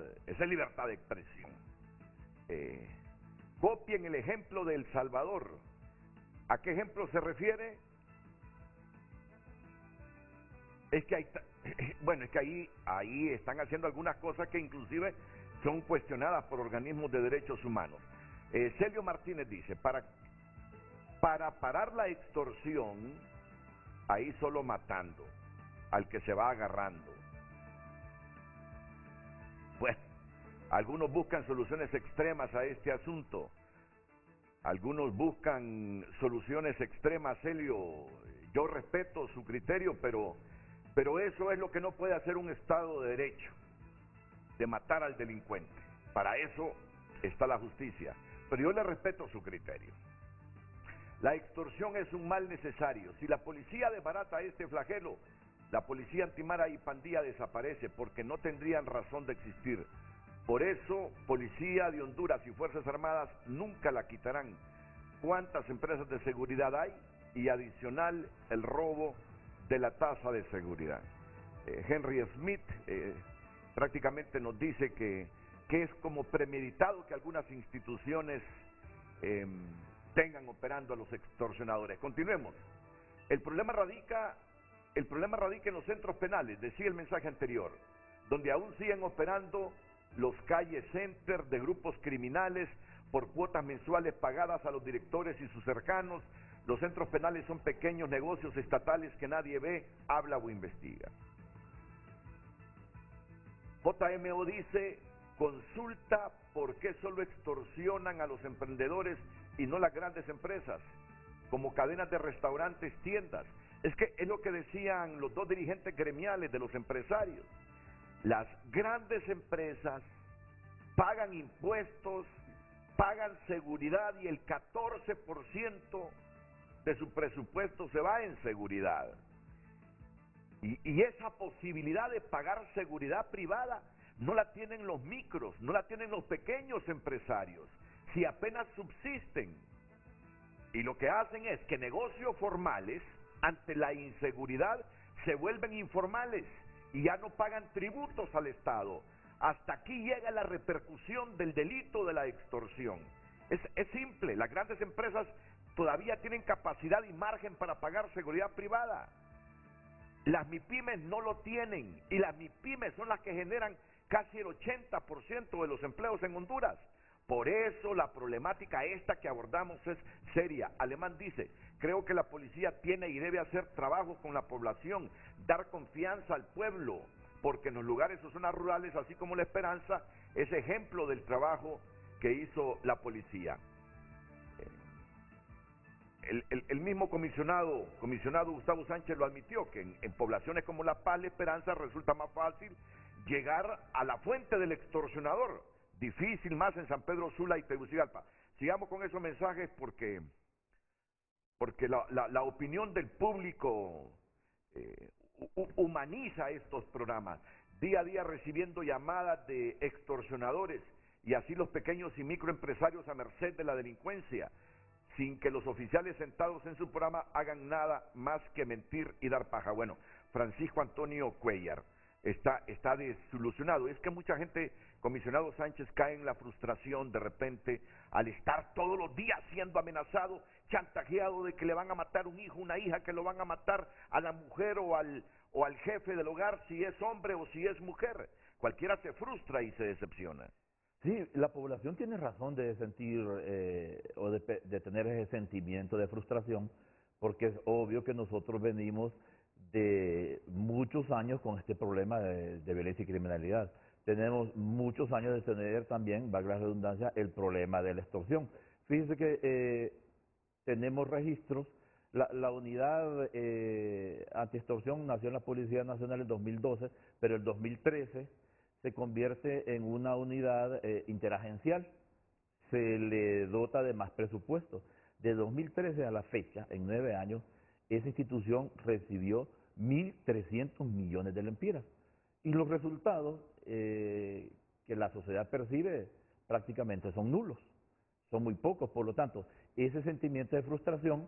de expresión. Copien el ejemplo de El Salvador. ¿A qué ejemplo se refiere? Es que ahí están haciendo algunas cosas que inclusive son cuestionadas por organismos de derechos humanos. Celio Martínez dice, para parar la extorsión, ahí solo matando al que se va agarrando. Bueno, algunos buscan soluciones extremas a este asunto. Algunos buscan soluciones extremas, Celio. Yo respeto su criterio, pero eso es lo que no puede hacer un Estado de Derecho, de matar al delincuente. Para eso está la justicia. Pero yo le respeto su criterio. La extorsión es un mal necesario. Si la policía desbarata este flagelo, la policía antimara y pandilla desaparece porque no tendrían razón de existir. Por eso, Policía de Honduras y Fuerzas Armadas nunca la quitarán. ¿Cuántas empresas de seguridad hay? Y adicional, el robo de la tasa de seguridad. Henry Smith prácticamente nos dice que es como premeditado que algunas instituciones tengan operando a los extorsionadores. Continuemos. El problema radica en los centros penales, decía el mensaje anterior, donde aún siguen operando los calle center de grupos criminales por cuotas mensuales pagadas a los directores y sus cercanos. Los centros penales son pequeños negocios estatales que nadie ve, habla o investiga. JMO dice, consulta por qué solo extorsionan a los emprendedores y no las grandes empresas, como cadenas de restaurantes, tiendas. Es que es lo que decían los dos dirigentes gremiales de los empresarios. Las grandes empresas pagan impuestos, pagan seguridad y el 14% de su presupuesto se va en seguridad. Y esa posibilidad de pagar seguridad privada no la tienen los micros, no la tienen los pequeños empresarios, si apenas subsisten. Y lo que hacen es que negocios formales, ante la inseguridad, se vuelven informales y ya no pagan tributos al Estado. Hasta aquí llega la repercusión del delito de la extorsión. Es simple, las grandes empresas todavía tienen capacidad y margen para pagar seguridad privada. Las MIPYMES no lo tienen, y las MIPYMES son las que generan casi el 80% de los empleos en Honduras. Por eso la problemática esta que abordamos es seria. Alemán dice, creo que la policía tiene y debe hacer trabajo con la población, dar confianza al pueblo, porque en los lugares o zonas rurales, así como La Esperanza, es ejemplo del trabajo que hizo la policía. El mismo comisionado Gustavo Sánchez lo admitió, que en poblaciones como La Paz, La Esperanza, resulta más fácil llegar a la fuente del extorsionador, difícil más en San Pedro Sula y Tegucigalpa. Sigamos con esos mensajes porque la opinión del público humaniza estos programas, día a día recibiendo llamadas de extorsionadores y así los pequeños y microempresarios a merced de la delincuencia, sin que los oficiales sentados en su programa hagan nada más que mentir y dar paja. Bueno, Francisco Antonio Cuellar está desilusionado. Es que mucha gente, comisionado Sánchez, cae en la frustración de repente al estar todos los días siendo amenazado, chantajeado de que le van a matar un hijo, una hija, que lo van a matar a la mujer o al jefe del hogar, si es hombre o si es mujer. Cualquiera se frustra y se decepciona. Sí, la población tiene razón de sentir o de tener ese sentimiento de frustración, porque es obvio que nosotros venimos de muchos años con este problema de violencia y criminalidad. Tenemos muchos años de tener también, valga la redundancia, el problema de la extorsión. Fíjense que tenemos registros, la unidad antiextorsión nació en la Policía Nacional en 2012, pero en 2013 se convierte en una unidad interagencial, se le dota de más presupuesto. De 2013 a la fecha, en 9 años, esa institución recibió 1.300 millones de lempiras. Y los resultados que la sociedad percibe prácticamente son nulos, son muy pocos. Por lo tanto, ese sentimiento de frustración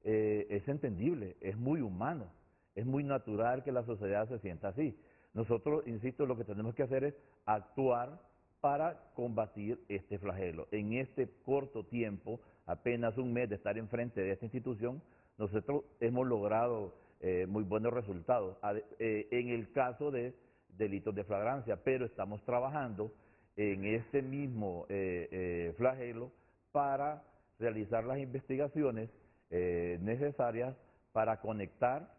es entendible, es muy humano, es muy natural que la sociedad se sienta así. Nosotros, insisto, lo que tenemos que hacer es actuar para combatir este flagelo. En este corto tiempo, apenas un mes de estar enfrente de esta institución, nosotros hemos logrado muy buenos resultados en el caso de delitos de flagrancia, pero estamos trabajando en este mismo flagelo para realizar las investigaciones necesarias para conectar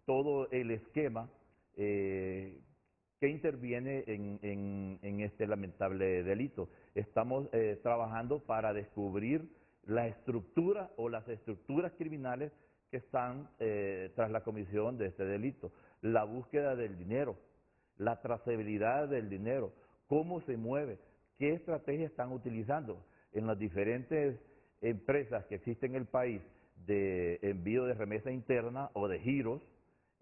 todo el esquema que interviene en este lamentable delito. Estamos trabajando para descubrir la estructura o las estructuras criminales que están tras la comisión de este delito. La búsqueda del dinero, la trazabilidad del dinero, cómo se mueve, qué estrategias están utilizando en las diferentes empresas que existen en el país de envío de remesa interna o de giros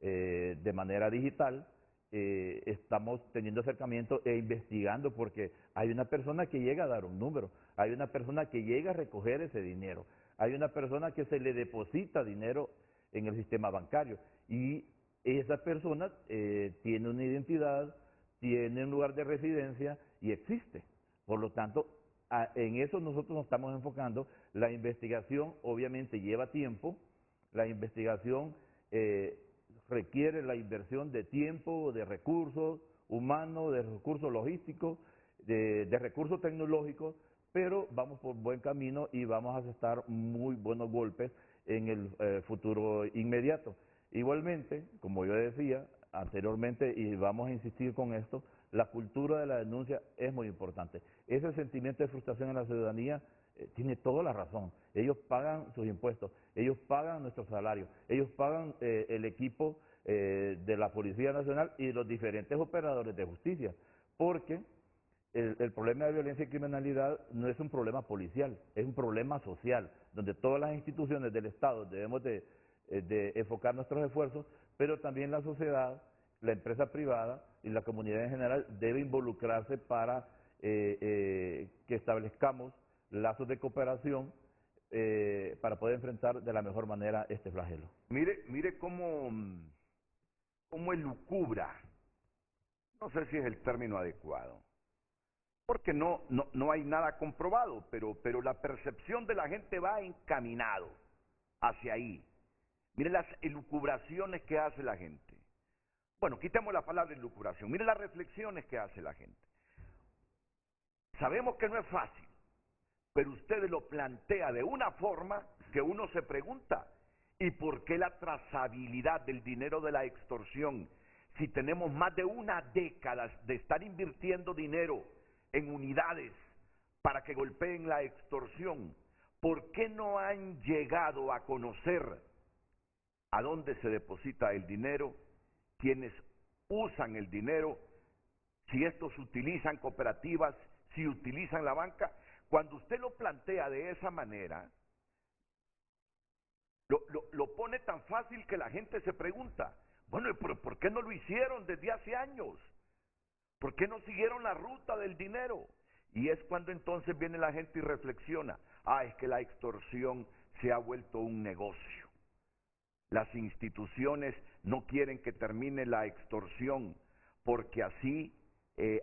de manera digital. Estamos teniendo acercamiento e investigando porque hay una persona que llega a dar un número, hay una persona que llega a recoger ese dinero, hay una persona que se le deposita dinero en el sistema bancario y esa persona tiene una identidad, tiene un lugar de residencia y existe. Por lo tanto, en eso nosotros nos estamos enfocando. La investigación obviamente lleva tiempo, la investigación requiere la inversión de tiempo, de recursos humanos, de recursos logísticos, de recursos tecnológicos, pero vamos por buen camino y vamos a asestar muy buenos golpes en el futuro inmediato. Igualmente, como yo decía anteriormente, y vamos a insistir con esto, la cultura de la denuncia es muy importante. Ese sentimiento de frustración en la ciudadanía tiene toda la razón. Ellos pagan sus impuestos, ellos pagan nuestros salarios, ellos pagan el equipo de la Policía Nacional y los diferentes operadores de justicia, porque el problema de violencia y criminalidad no es un problema policial, es un problema social, donde todas las instituciones del Estado debemos de enfocar nuestros esfuerzos, pero también la sociedad, la empresa privada y la comunidad en general debe involucrarse para que establezcamos lazos de cooperación para poder enfrentar de la mejor manera este flagelo. Mire cómo elucubra, no sé si es el término adecuado, porque no hay nada comprobado, pero la percepción de la gente va encaminado hacia ahí. Mire las elucubraciones que hace la gente. Bueno, quitemos la palabra elucubración. Mire las reflexiones que hace la gente. Sabemos que no es fácil, pero usted lo plantea de una forma que uno se pregunta, ¿y por qué la trazabilidad del dinero de la extorsión? Si tenemos más de una década de estar invirtiendo dinero en unidades para que golpeen la extorsión, ¿por qué no han llegado a conocer a dónde se deposita el dinero, quiénes usan el dinero, si estos utilizan cooperativas, si utilizan la banca? Cuando usted lo plantea de esa manera, lo pone tan fácil que la gente se pregunta, bueno, ¿pero por qué no lo hicieron desde hace años? ¿Por qué no siguieron la ruta del dinero? Y es cuando entonces viene la gente y reflexiona, es que la extorsión se ha vuelto un negocio. Las instituciones no quieren que termine la extorsión porque así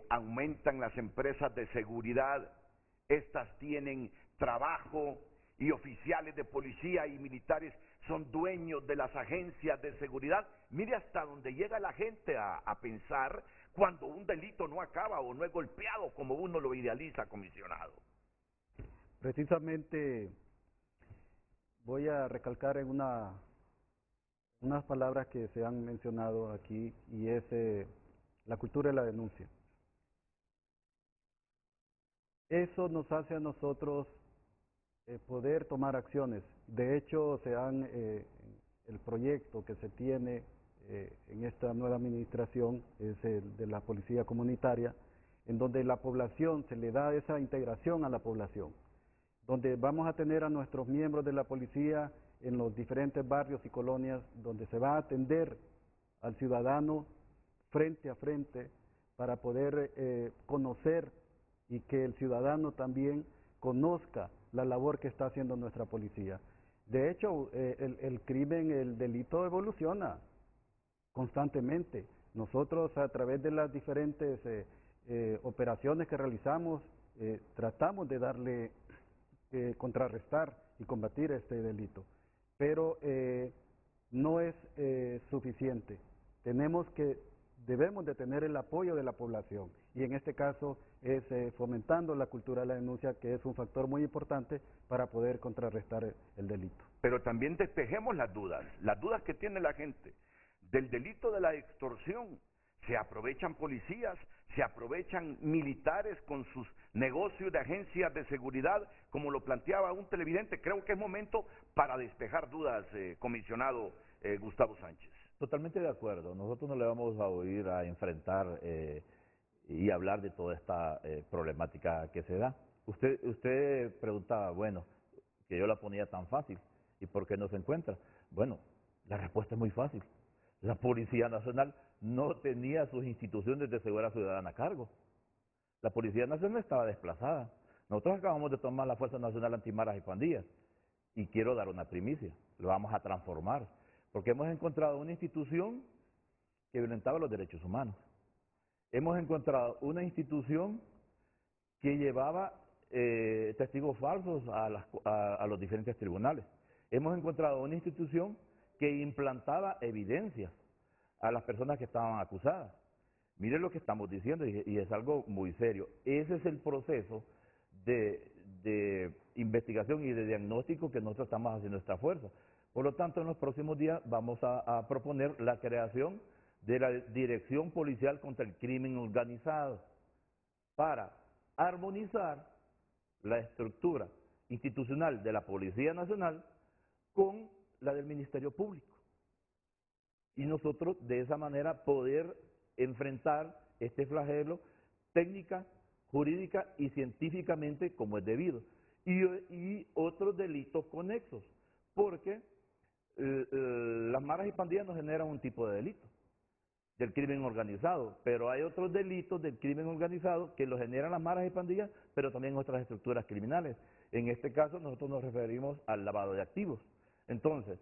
aumentan las empresas de seguridad. Estas tienen trabajo y oficiales de policía y militares son dueños de las agencias de seguridad. Mire hasta dónde llega la gente a pensar cuando un delito no acaba o no es golpeado como uno lo idealiza, comisionado. Precisamente voy a recalcar en unas palabras que se han mencionado aquí, y es la cultura de la denuncia. Eso nos hace a nosotros poder tomar acciones. De hecho, el proyecto que se tiene en esta nueva administración es el de la policía comunitaria, en donde la población se le da esa integración a la población, donde vamos a tener a nuestros miembros de la policía en los diferentes barrios y colonias donde se va a atender al ciudadano frente a frente para poder conocer y que el ciudadano también conozca la labor que está haciendo nuestra policía. De hecho, el crimen, el delito evoluciona constantemente. Nosotros, a través de las diferentes operaciones que realizamos, tratamos de darle, contrarrestar y combatir este delito, pero no es suficiente. Debemos de tener el apoyo de la población, y en este caso es fomentando la cultura de la denuncia, que es un factor muy importante para poder contrarrestar el delito. Pero también despejemos las dudas que tiene la gente. Del delito de la extorsión se aprovechan policías, se aprovechan militares con sus negocios de agencias de seguridad, como lo planteaba un televidente. Creo que es momento para despejar dudas, comisionado Gustavo Sánchez. Totalmente de acuerdo. Nosotros no le vamos a oír a enfrentar y hablar de toda esta problemática que se da. Usted preguntaba, bueno, que yo la ponía tan fácil, ¿y por qué no se encuentra? Bueno, la respuesta es muy fácil. La Policía Nacional no tenía sus instituciones de seguridad ciudadana a cargo. La Policía Nacional estaba desplazada. Nosotros acabamos de tomar la Fuerza Nacional Antimaras y Pandillas, y quiero dar una primicia, lo vamos a transformar, porque hemos encontrado una institución que violentaba los derechos humanos. Hemos encontrado una institución que llevaba testigos falsos a los diferentes tribunales. Hemos encontrado una institución que implantaba evidencias a las personas que estaban acusadas. Miren lo que estamos diciendo, y es algo muy serio. Ese es el proceso de investigación y de diagnóstico que nosotros estamos haciendo esta fuerza. Por lo tanto, en los próximos días vamos a proponer la creación de la Dirección Policial contra el Crimen Organizado para armonizar la estructura institucional de la Policía Nacional con la del Ministerio Público. Y nosotros de esa manera poder enfrentar este flagelo técnica, jurídica y científicamente como es debido. Y otros delitos conexos, porque las maras y pandillas no generan un tipo de delito del crimen organizado, pero hay otros delitos del crimen organizado que lo generan las maras y pandillas, pero también otras estructuras criminales. En este caso nosotros nos referimos al lavado de activos. Entonces,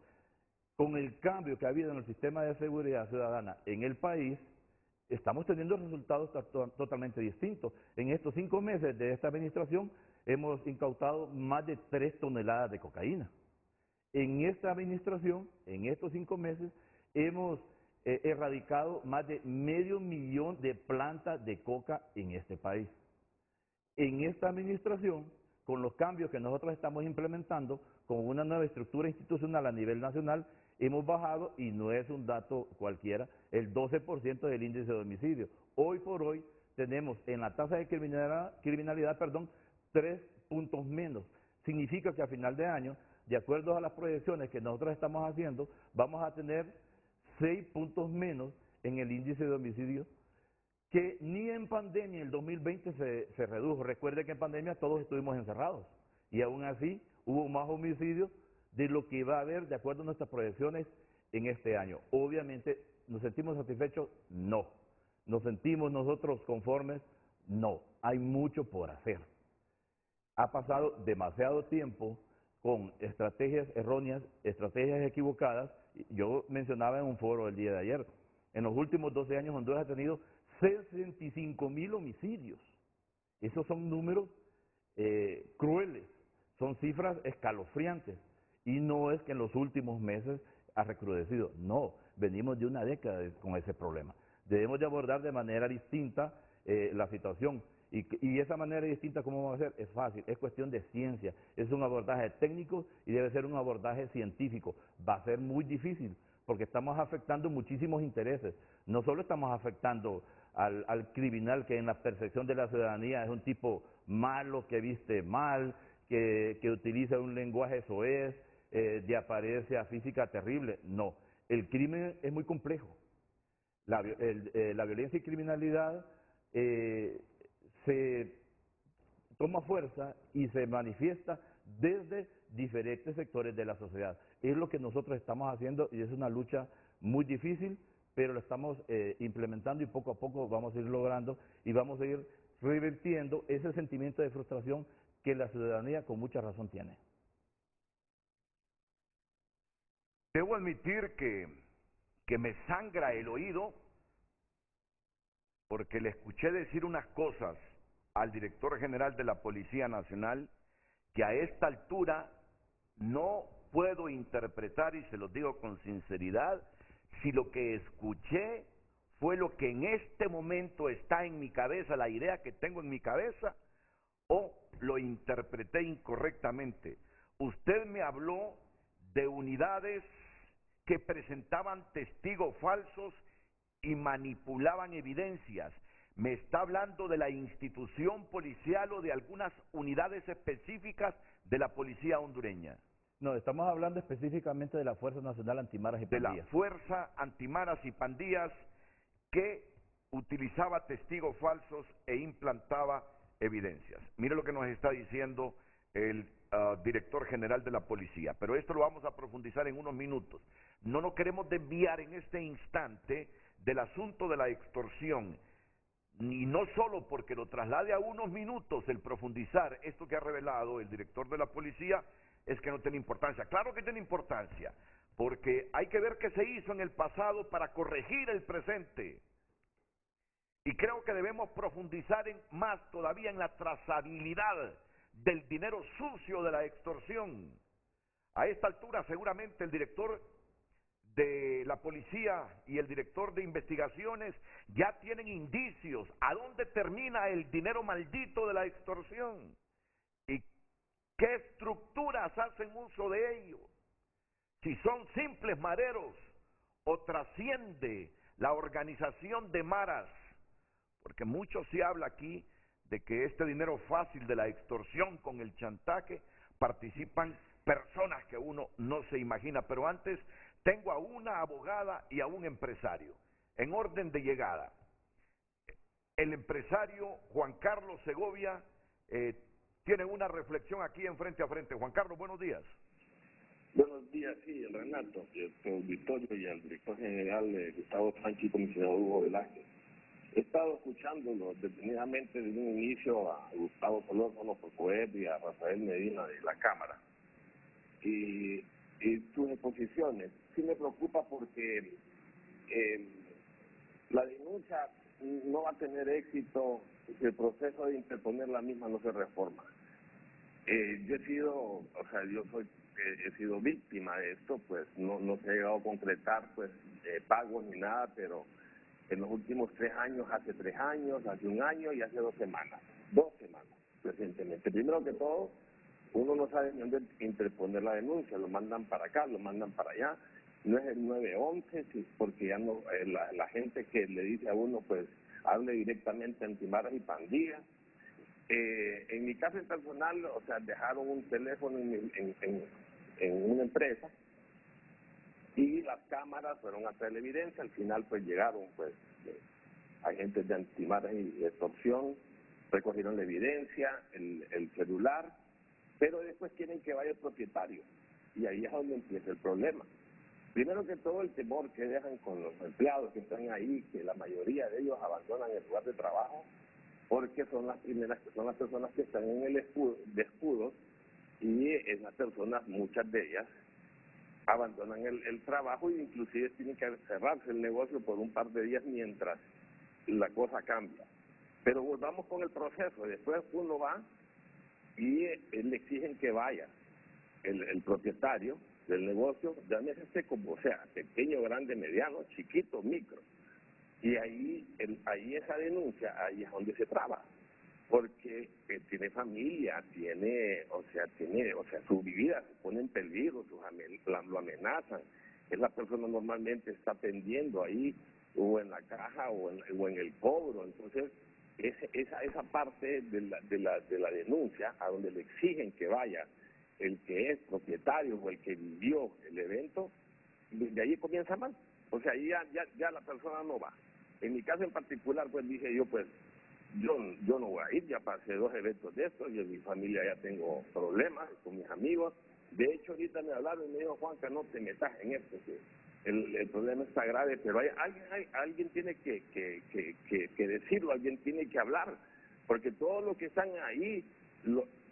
con el cambio que ha habido en el sistema de seguridad ciudadana en el país, estamos teniendo resultados totalmente distintos. En estos 5 meses de esta administración hemos incautado más de 3 toneladas de cocaína. En esta administración, en estos 5 meses, hemos erradicado más de 500.000 de plantas de coca en este país. En esta administración, con los cambios que nosotros estamos implementando, con una nueva estructura institucional a nivel nacional, hemos bajado, y no es un dato cualquiera, el 12% del índice de homicidio. Hoy por hoy tenemos en la tasa de criminalidad 3 puntos menos. Significa que a final de año, de acuerdo a las proyecciones que nosotros estamos haciendo, vamos a tener 6 puntos menos en el índice de homicidio, que ni en pandemia el 2020 se redujo. Recuerde que en pandemia todos estuvimos encerrados y aún así hubo más homicidios de lo que va a haber de acuerdo a nuestras proyecciones en este año. Obviamente, ¿nos sentimos satisfechos? No. ¿Nos sentimos nosotros conformes? No. Hay mucho por hacer. Ha pasado demasiado tiempo con estrategias erróneas, estrategias equivocadas. Yo mencionaba en un foro el día de ayer, en los últimos 12 años Honduras ha tenido 65.000 homicidios. Esos son números crueles, son cifras escalofriantes. Y no es que en los últimos meses ha recrudecido, no, venimos de una década con ese problema. Debemos de abordar de manera distinta la situación. Y esa manera distinta, ¿cómo vamos a hacer? Es fácil, es cuestión de ciencia, es un abordaje técnico y debe ser un abordaje científico. Va a ser muy difícil porque estamos afectando muchísimos intereses. No solo estamos afectando al criminal que en la percepción de la ciudadanía es un tipo malo, que viste mal, que utiliza un lenguaje soez, de apariencia física terrible. No, el crimen es muy complejo. La violencia y criminalidad se toma fuerza y se manifiesta desde diferentes sectores de la sociedad. Es lo que nosotros estamos haciendo y es una lucha muy difícil, pero lo estamos implementando y poco a poco vamos a ir logrando y vamos a ir revirtiendo ese sentimiento de frustración que la ciudadanía con mucha razón tiene. Debo admitir que me sangra el oído porque le escuché decir unas cosas al director general de la Policía Nacional que a esta altura no puedo interpretar, y se los digo con sinceridad, si lo que escuché fue lo que en este momento está en mi cabeza, la idea que tengo en mi cabeza, o lo interpreté incorrectamente. Usted me habló de unidades que presentaban testigos falsos y manipulaban evidencias. ¿Me está hablando de la institución policial o de algunas unidades específicas de la policía hondureña? No, estamos hablando específicamente de la Fuerza Nacional Antimaras y De Pandillas. la Fuerza Antimaras y Pandillas que utilizaba testigos falsos e implantaba evidencias. Mire lo que nos está diciendo el director general de la policía, pero esto lo vamos a profundizar en unos minutos. No nos queremos desviar en este instante del asunto de la extorsión, y no solo porque lo traslade a unos minutos el profundizar esto que ha revelado el director de la policía, es que no tiene importancia. Claro que tiene importancia, porque hay que ver qué se hizo en el pasado para corregir el presente. Y creo que debemos profundizar más todavía en la trazabilidad del dinero sucio de la extorsión. A esta altura seguramente el director de la policía y el director de investigaciones ya tienen indicios a dónde termina el dinero maldito de la extorsión y qué estructuras hacen uso de ello, si son simples mareros o trasciende la organización de maras, porque mucho se habla aquí de que este dinero fácil de la extorsión con el chantaje participan personas que uno no se imagina. Pero antes tengo a una abogada y a un empresario en orden de llegada. El empresario Juan Carlos Segovia tiene una reflexión aquí en Frente a Frente. Juan Carlos, buenos días. Buenos días, sí, Renato, el auditorio y al director general Gustavo Sánchez y comisionado Hugo Velázquez. He estado escuchándolo detenidamente desde un inicio a Gustavo Solórzano Porcoet y a Rafael Medina de la Cámara. Y sus exposiciones sí me preocupa porque la denuncia no va a tener éxito si el proceso de interponer la misma no se reforma. Yo he sido víctima de esto, pues no se ha llegado a concretar pues pagos ni nada, pero en los últimos 3 años, hace 3 años, hace 1 año y hace 2 semanas. 2 semanas recientemente. Primero que todo, uno no sabe ni dónde interponer la denuncia, lo mandan para acá, lo mandan para allá. No es el 911, porque ya no la gente que le dice a uno, pues hable directamente antimaras y pandillas. En mi caso personal, o sea, dejaron un teléfono en una empresa y las cámaras fueron a hacer la evidencia. Al final pues llegaron pues agentes de antimaras y extorsión, recogieron la evidencia, el celular, pero después quieren que vaya el propietario y ahí es donde empieza el problema. Primero que todo, el temor que dejan con los empleados que están ahí, que la mayoría de ellos abandonan el lugar de trabajo porque son las personas que están en el escudo y esas personas, muchas de ellas, abandonan el trabajo e inclusive tienen que cerrarse el negocio por un par de días mientras la cosa cambia. Pero volvamos con el proceso. Después uno va y le exigen que vaya el propietario del negocio, llámese como sea, pequeño, grande, mediano, chiquito, micro. Y ahí esa denuncia, ahí es donde se traba, porque tiene familia, su vida se pone en peligro, lo amenazan. Esa persona normalmente está atendiendo ahí, o en la caja, o en el cobro. Entonces, esa parte de la denuncia, a donde le exigen que vaya el que es propietario o el que vivió el evento, de ahí comienza mal. O sea, ahí ya la persona no va. En mi caso en particular, pues dije yo, pues yo no voy a ir, ya pasé 2 eventos de estos, y en mi familia ya tengo problemas con mis amigos, De hecho, ahorita me hablaron y me dijo, Juanca, no te metas en esto, que el problema está grave, pero alguien tiene que decirlo, alguien tiene que hablar, porque todos los que están ahí,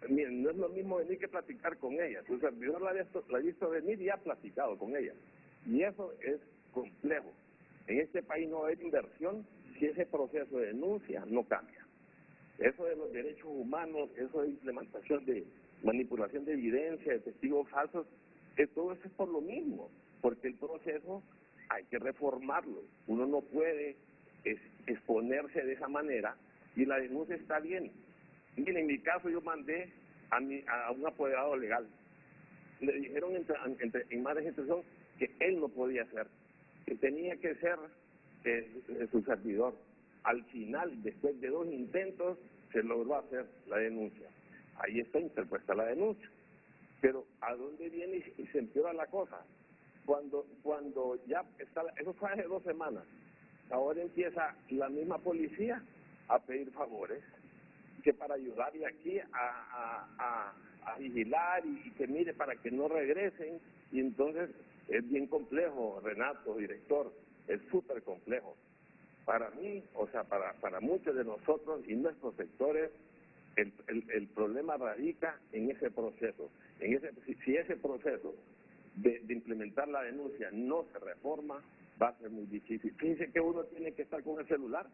miren, no es lo mismo venir que platicar con ella. Su servidor la ha visto venir y ha platicado con ella, y eso es complejo. En este país no va a haber inversión si ese proceso de denuncia no cambia. Eso de los derechos humanos, eso de implementación de manipulación de evidencia, de testigos falsos, todo eso es por lo mismo, porque el proceso hay que reformarlo. Uno no puede exponerse de esa manera, y la denuncia está bien. Miren, en mi caso yo mandé a un apoderado legal. Le dijeron en más de instrucción que él no podía hacer, que tenía que ser su servidor. Al final, después de 2 intentos, se logró hacer la denuncia. Ahí está interpuesta la denuncia. Pero ¿a dónde viene y se empeora la cosa? Cuando ya está, eso fue hace 2 semanas, ahora empieza la misma policía a pedir favores, que para ayudarle aquí a vigilar y que mire para que no regresen, y entonces es bien complejo, Renato, director, es súper complejo. Para mí, o sea, para muchos de nosotros y nuestros sectores, el problema radica en ese proceso. Si ese proceso de implementar la denuncia no se reforma, va a ser muy difícil. Fíjense que uno tiene que estar con el celular.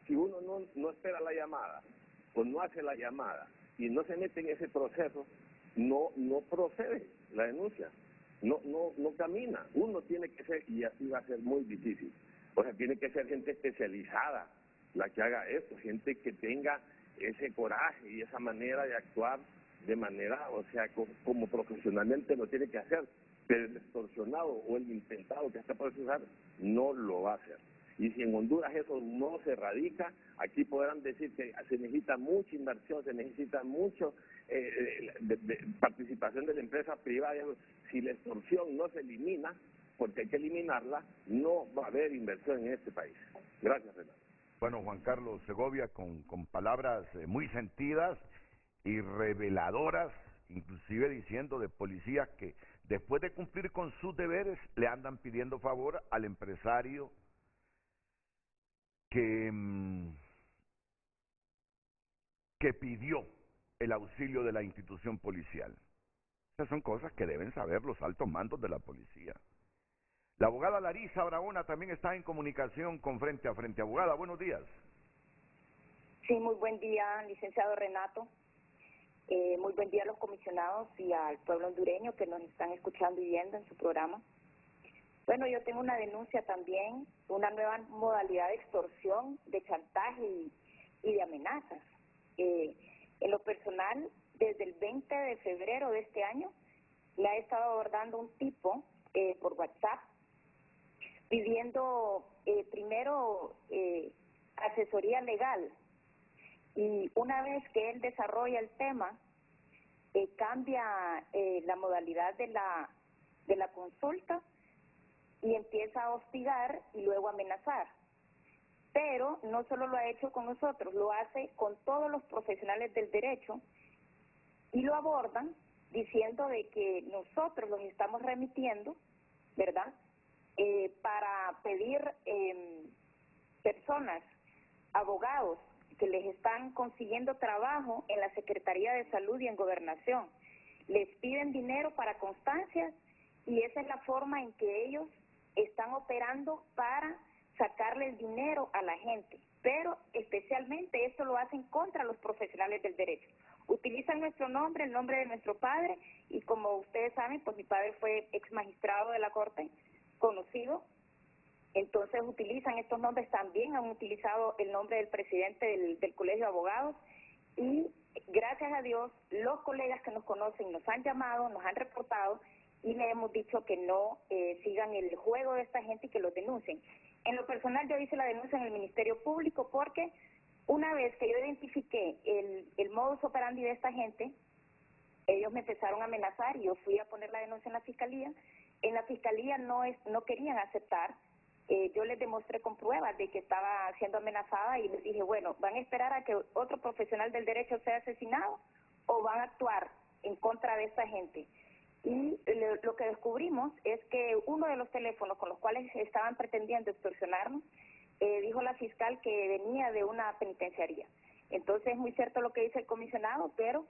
Si uno no espera la llamada o no hace la llamada y no se mete en ese proceso, no procede la denuncia, no camina. Uno tiene que ser, y así va a ser muy difícil. O sea, tiene que ser gente especializada la que haga esto, gente que tenga ese coraje y esa manera de actuar de manera, o sea, como profesionalmente lo tiene que hacer. Pero el extorsionado o el intentado que está por procesar no lo va a hacer. Y si en Honduras eso no se erradica, aquí podrán decir que se necesita mucha inversión, se necesita mucho participación de la empresa privada. Si la extorsión no se elimina, porque hay que eliminarla, no va a haber inversión en este país. Gracias, Renato. Bueno, Juan Carlos Segovia, con palabras muy sentidas y reveladoras, inclusive diciendo de policías que después de cumplir con sus deberes le andan pidiendo favor al empresario que pidió el auxilio de la institución policial. Esas son cosas que deben saber los altos mandos de la policía. La abogada Larisa Barahona también está en comunicación con Frente a Frente. Abogada, buenos días. Sí, muy buen día, licenciado Renato. Muy buen día a los comisionados y al pueblo hondureño que nos están escuchando y viendo en su programa. Bueno, yo tengo una denuncia también, una nueva modalidad de extorsión, de chantaje y de amenazas. En lo personal, desde el 20 de febrero de este año, me ha estado abordando un tipo por WhatsApp, pidiendo primero asesoría legal, y una vez que él desarrolla el tema, cambia la modalidad de la consulta y empieza a hostigar y luego amenazar. Pero no solo lo ha hecho con nosotros, lo hace con todos los profesionales del derecho, y lo abordan diciendo de que nosotros los estamos remitiendo, ¿verdad?, para pedir personas, abogados, que les están consiguiendo trabajo en la Secretaría de Salud y en Gobernación. Les piden dinero para constancias, y esa es la forma en que ellos están operando para sacarle el dinero a la gente. Pero especialmente esto lo hacen contra los profesionales del derecho. Utilizan nuestro nombre, el nombre de nuestro padre, y como ustedes saben, pues mi padre fue ex magistrado de la Corte, conocido. Entonces utilizan estos nombres, también han utilizado el nombre del presidente del Colegio de Abogados, y gracias a Dios los colegas que nos conocen nos han llamado, nos han reportado, y le hemos dicho que no sigan el juego de esta gente y que los denuncien. En lo personal yo hice la denuncia en el Ministerio Público porque una vez que yo identifiqué el modus operandi de esta gente, ellos me empezaron a amenazar y yo fui a poner la denuncia en la Fiscalía. En la Fiscalía no querían aceptar. Yo les demostré con pruebas de que estaba siendo amenazada y les dije, bueno, ¿van a esperar a que otro profesional del derecho sea asesinado o van a actuar en contra de esta gente? Y lo que descubrimos es que uno de los teléfonos con los cuales estaban pretendiendo extorsionarnos, dijo la fiscal que venía de una penitenciaría. Entonces es muy cierto lo que dice el comisionado, pero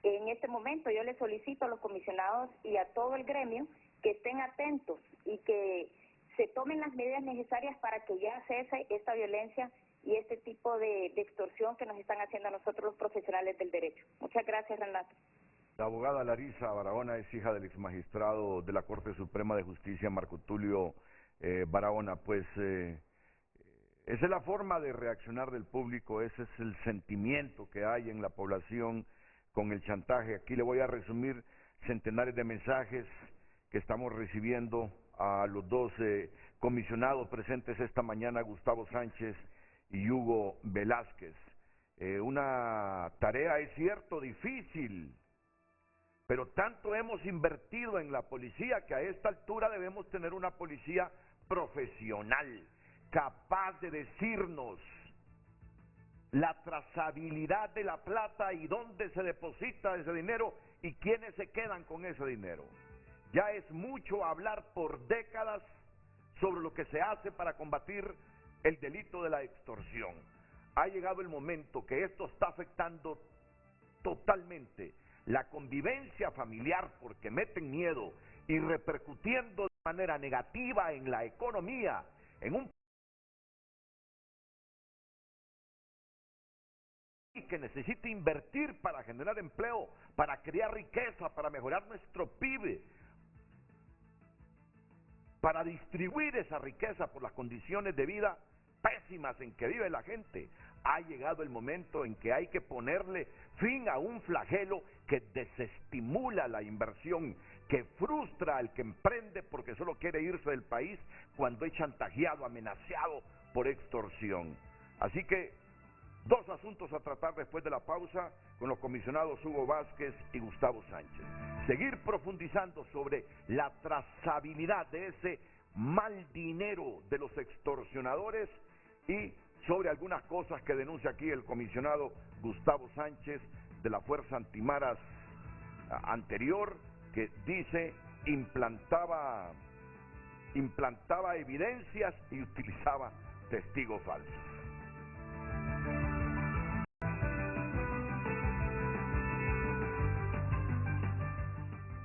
en este momento yo le solicito a los comisionados y a todo el gremio que estén atentos y que se tomen las medidas necesarias para que ya cese esta violencia y este tipo de extorsión que nos están haciendo a nosotros los profesionales del derecho. Muchas gracias, Renato. La abogada Larisa Barahona es hija del exmagistrado de la Corte Suprema de Justicia, Marco Tulio Barahona. Pues esa es la forma de reaccionar del público, ese es el sentimiento que hay en la población con el chantaje. Aquí le voy a resumir centenares de mensajes que estamos recibiendo a los dos comisionados presentes esta mañana, Gustavo Sánchez y Hugo Velázquez. Una tarea, es cierto, difícil, pero tanto hemos invertido en la policía que a esta altura debemos tener una policía profesional, capaz de decirnos la trazabilidad de la plata y dónde se deposita ese dinero y quiénes se quedan con ese dinero. Ya es mucho hablar por décadas sobre lo que se hace para combatir el delito de la extorsión. Ha llegado el momento que esto está afectando totalmente la convivencia familiar porque meten miedo y repercutiendo de manera negativa en la economía, en un país que necesita invertir para generar empleo, para crear riqueza, para mejorar nuestro PIB, para distribuir esa riqueza por las condiciones de vida pésimas en que vive la gente. Ha llegado el momento en que hay que ponerle fin a un flagelo que desestimula la inversión, que frustra al que emprende porque solo quiere irse del país cuando es chantajeado, amenazado por extorsión. Así que dos asuntos a tratar después de la pausa con los comisionados Hugo Vázquez y Gustavo Sánchez. Seguir profundizando sobre la trazabilidad de ese mal dinero de los extorsionadores y sobre algunas cosas que denuncia aquí el comisionado Gustavo Sánchez de la Fuerza Antimaras anterior, que dice implantaba evidencias y utilizaba testigos falsos.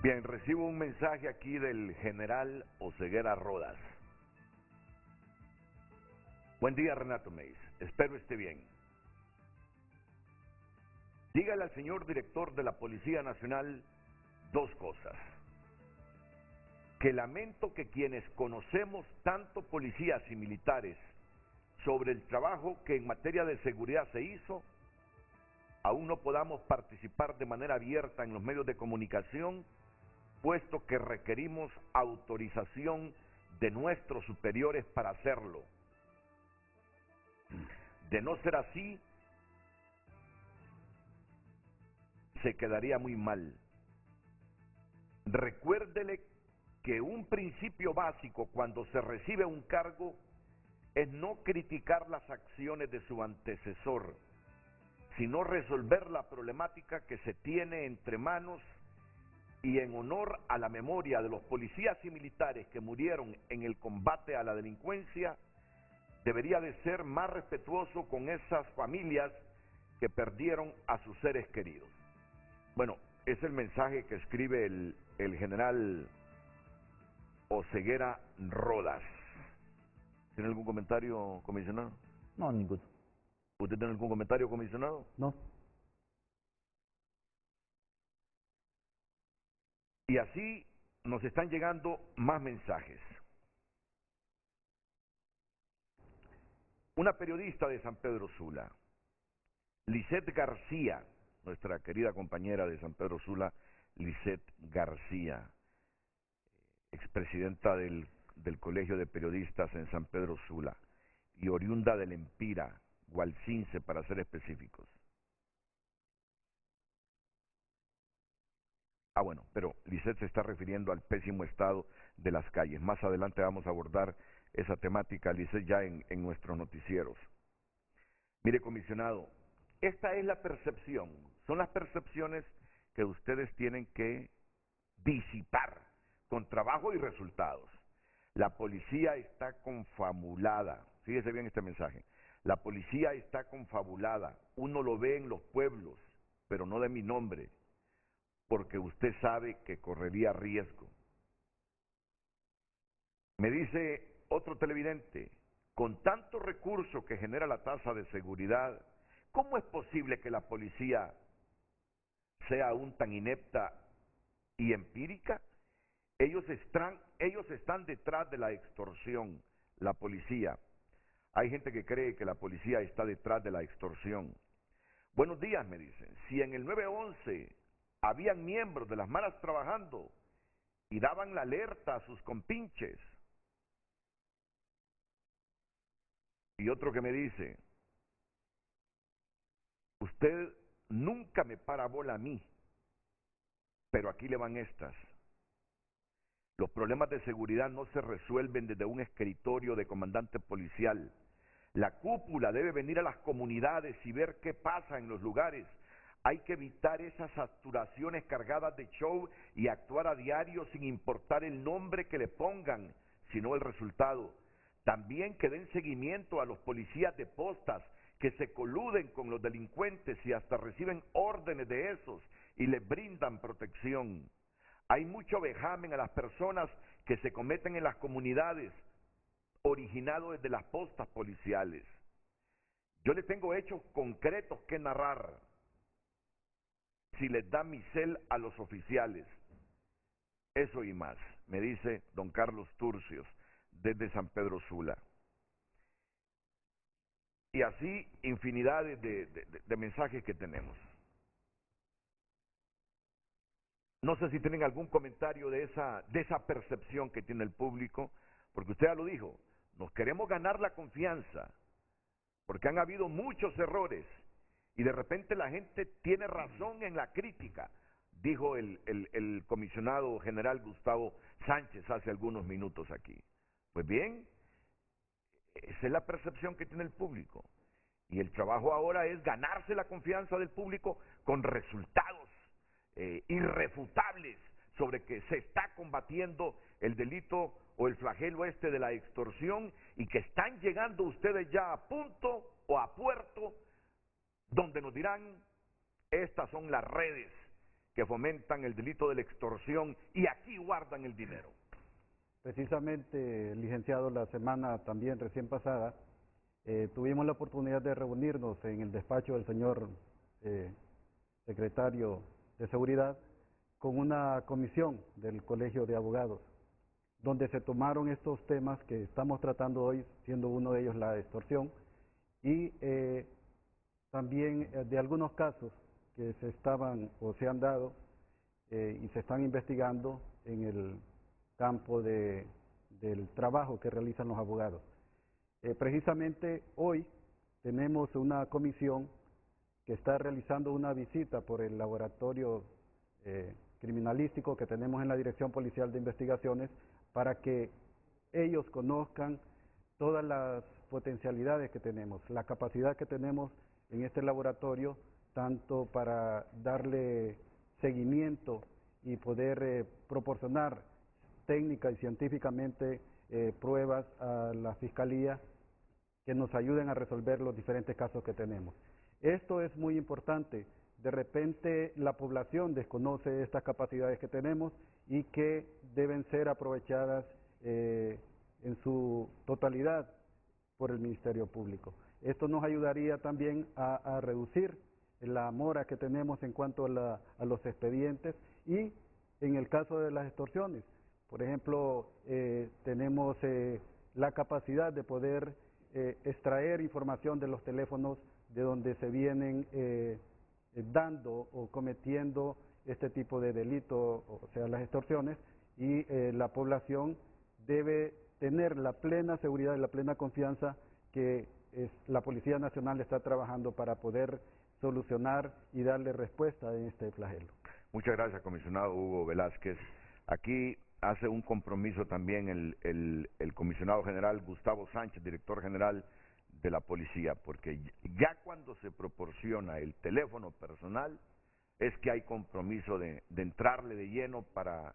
Bien, recibo un mensaje aquí del general Oseguera Rodas. Buen día, Renato Meis. Espero esté bien. Dígale al señor director de la Policía Nacional dos cosas. Que lamento que quienes conocemos tanto policías y militares sobre el trabajo que en materia de seguridad se hizo, aún no podamos participar de manera abierta en los medios de comunicación, puesto que requerimos autorización de nuestros superiores para hacerlo. De no ser así, se quedaría muy mal. Recuérdele que un principio básico cuando se recibe un cargo es no criticar las acciones de su antecesor, sino resolver la problemática que se tiene entre manos y en honor a la memoria de los policías y militares que murieron en el combate a la delincuencia, debería de ser más respetuoso con esas familias que perdieron a sus seres queridos. Bueno, es el mensaje que escribe el general Oseguera Rodas. ¿Tiene algún comentario, comisionado? No, ninguno. ¿Usted tiene algún comentario, comisionado? No. Y así nos están llegando más mensajes. Una periodista de San Pedro Sula, Lisette García, nuestra querida compañera de San Pedro Sula, Lisette García, expresidenta del Colegio de Periodistas en San Pedro Sula y oriunda del Empira, Gualcince para ser específicos. Bueno, pero Lisette se está refiriendo al pésimo estado de las calles. Más adelante vamos a abordar esa temática, Lisette, ya en nuestros noticieros. Mire, comisionado, esta es la percepción, son las percepciones que ustedes tienen que disipar con trabajo y resultados. La policía está confabulada, fíjese bien este mensaje, la policía está confabulada, uno lo ve en los pueblos, pero no de mi nombre, porque usted sabe que correría riesgo. Me dice otro televidente, con tanto recurso que genera la tasa de seguridad, ¿cómo es posible que la policía sea aún tan inepta y empírica? Ellos están detrás de la extorsión, la policía. Hay gente que cree que la policía está detrás de la extorsión. Buenos días, me dicen. Si en el 911 habían miembros de las maras trabajando y daban la alerta a sus compinches. Y otro que me dice, usted nunca me para bola a mí, pero aquí le van estas. Los problemas de seguridad no se resuelven desde un escritorio de comandante policial. La cúpula debe venir a las comunidades y ver qué pasa en los lugares. Hay que evitar esas saturaciones cargadas de show y actuar a diario sin importar el nombre que le pongan, sino el resultado. También que den seguimiento a los policías de postas que se coluden con los delincuentes y hasta reciben órdenes de esos y les brindan protección. Hay mucho vejamen a las personas que se cometen en las comunidades, originado desde las postas policiales. Yo les tengo hechos concretos que narrar, si les da mi cel a los oficiales. Eso y más, me dice don Carlos Turcios, desde San Pedro Sula. Y así, infinidades de mensajes que tenemos. No sé si tienen algún comentario de esa percepción que tiene el público, porque usted ya lo dijo, nos queremos ganar la confianza, porque han habido muchos errores, y de repente la gente tiene razón en la crítica, dijo el comisionado general Gustavo Sánchez hace algunos minutos aquí. Pues bien, esa es la percepción que tiene el público, y el trabajo ahora es ganarse la confianza del público con resultados irrefutables sobre que se está combatiendo el delito o el flagelo este de la extorsión y que están llegando ustedes ya a punto o a puerto donde nos dirán, estas son las redes que fomentan el delito de la extorsión y aquí guardan el dinero. Precisamente, licenciado, la semana también recién pasada tuvimos la oportunidad de reunirnos en el despacho del señor secretario de Seguridad con una comisión del Colegio de Abogados, donde se tomaron estos temas que estamos tratando hoy, siendo uno de ellos la extorsión, y también de algunos casos que se estaban o se han dado y se están investigando en el campo del trabajo que realizan los abogados. Precisamente hoy tenemos una comisión que está realizando una visita por el laboratorio criminalístico que tenemos en la Dirección Policial de Investigaciones para que ellos conozcan todas las potencialidades que tenemos, la capacidad que tenemos en este laboratorio, tanto para darle seguimiento y poder proporcionar técnica y científicamente pruebas a la Fiscalía que nos ayuden a resolver los diferentes casos que tenemos. Esto es muy importante. De repente la población desconoce estas capacidades que tenemos y que deben ser aprovechadas en su totalidad por el Ministerio Público. Esto nos ayudaría también a reducir la mora que tenemos en cuanto a los expedientes y en el caso de las extorsiones. Por ejemplo, tenemos la capacidad de poder extraer información de los teléfonos de donde se vienen dando o cometiendo este tipo de delito, o sea, las extorsiones, y la población debe tener la plena seguridad y la plena confianza que la Policía Nacional está trabajando para poder solucionar y darle respuesta a este flagelo. Muchas gracias, comisionado Hugo Velázquez. Aquí hace un compromiso también el comisionado general Gustavo Sánchez, director general de la policía, porque ya cuando se proporciona el teléfono personal, es que hay compromiso de entrarle de lleno para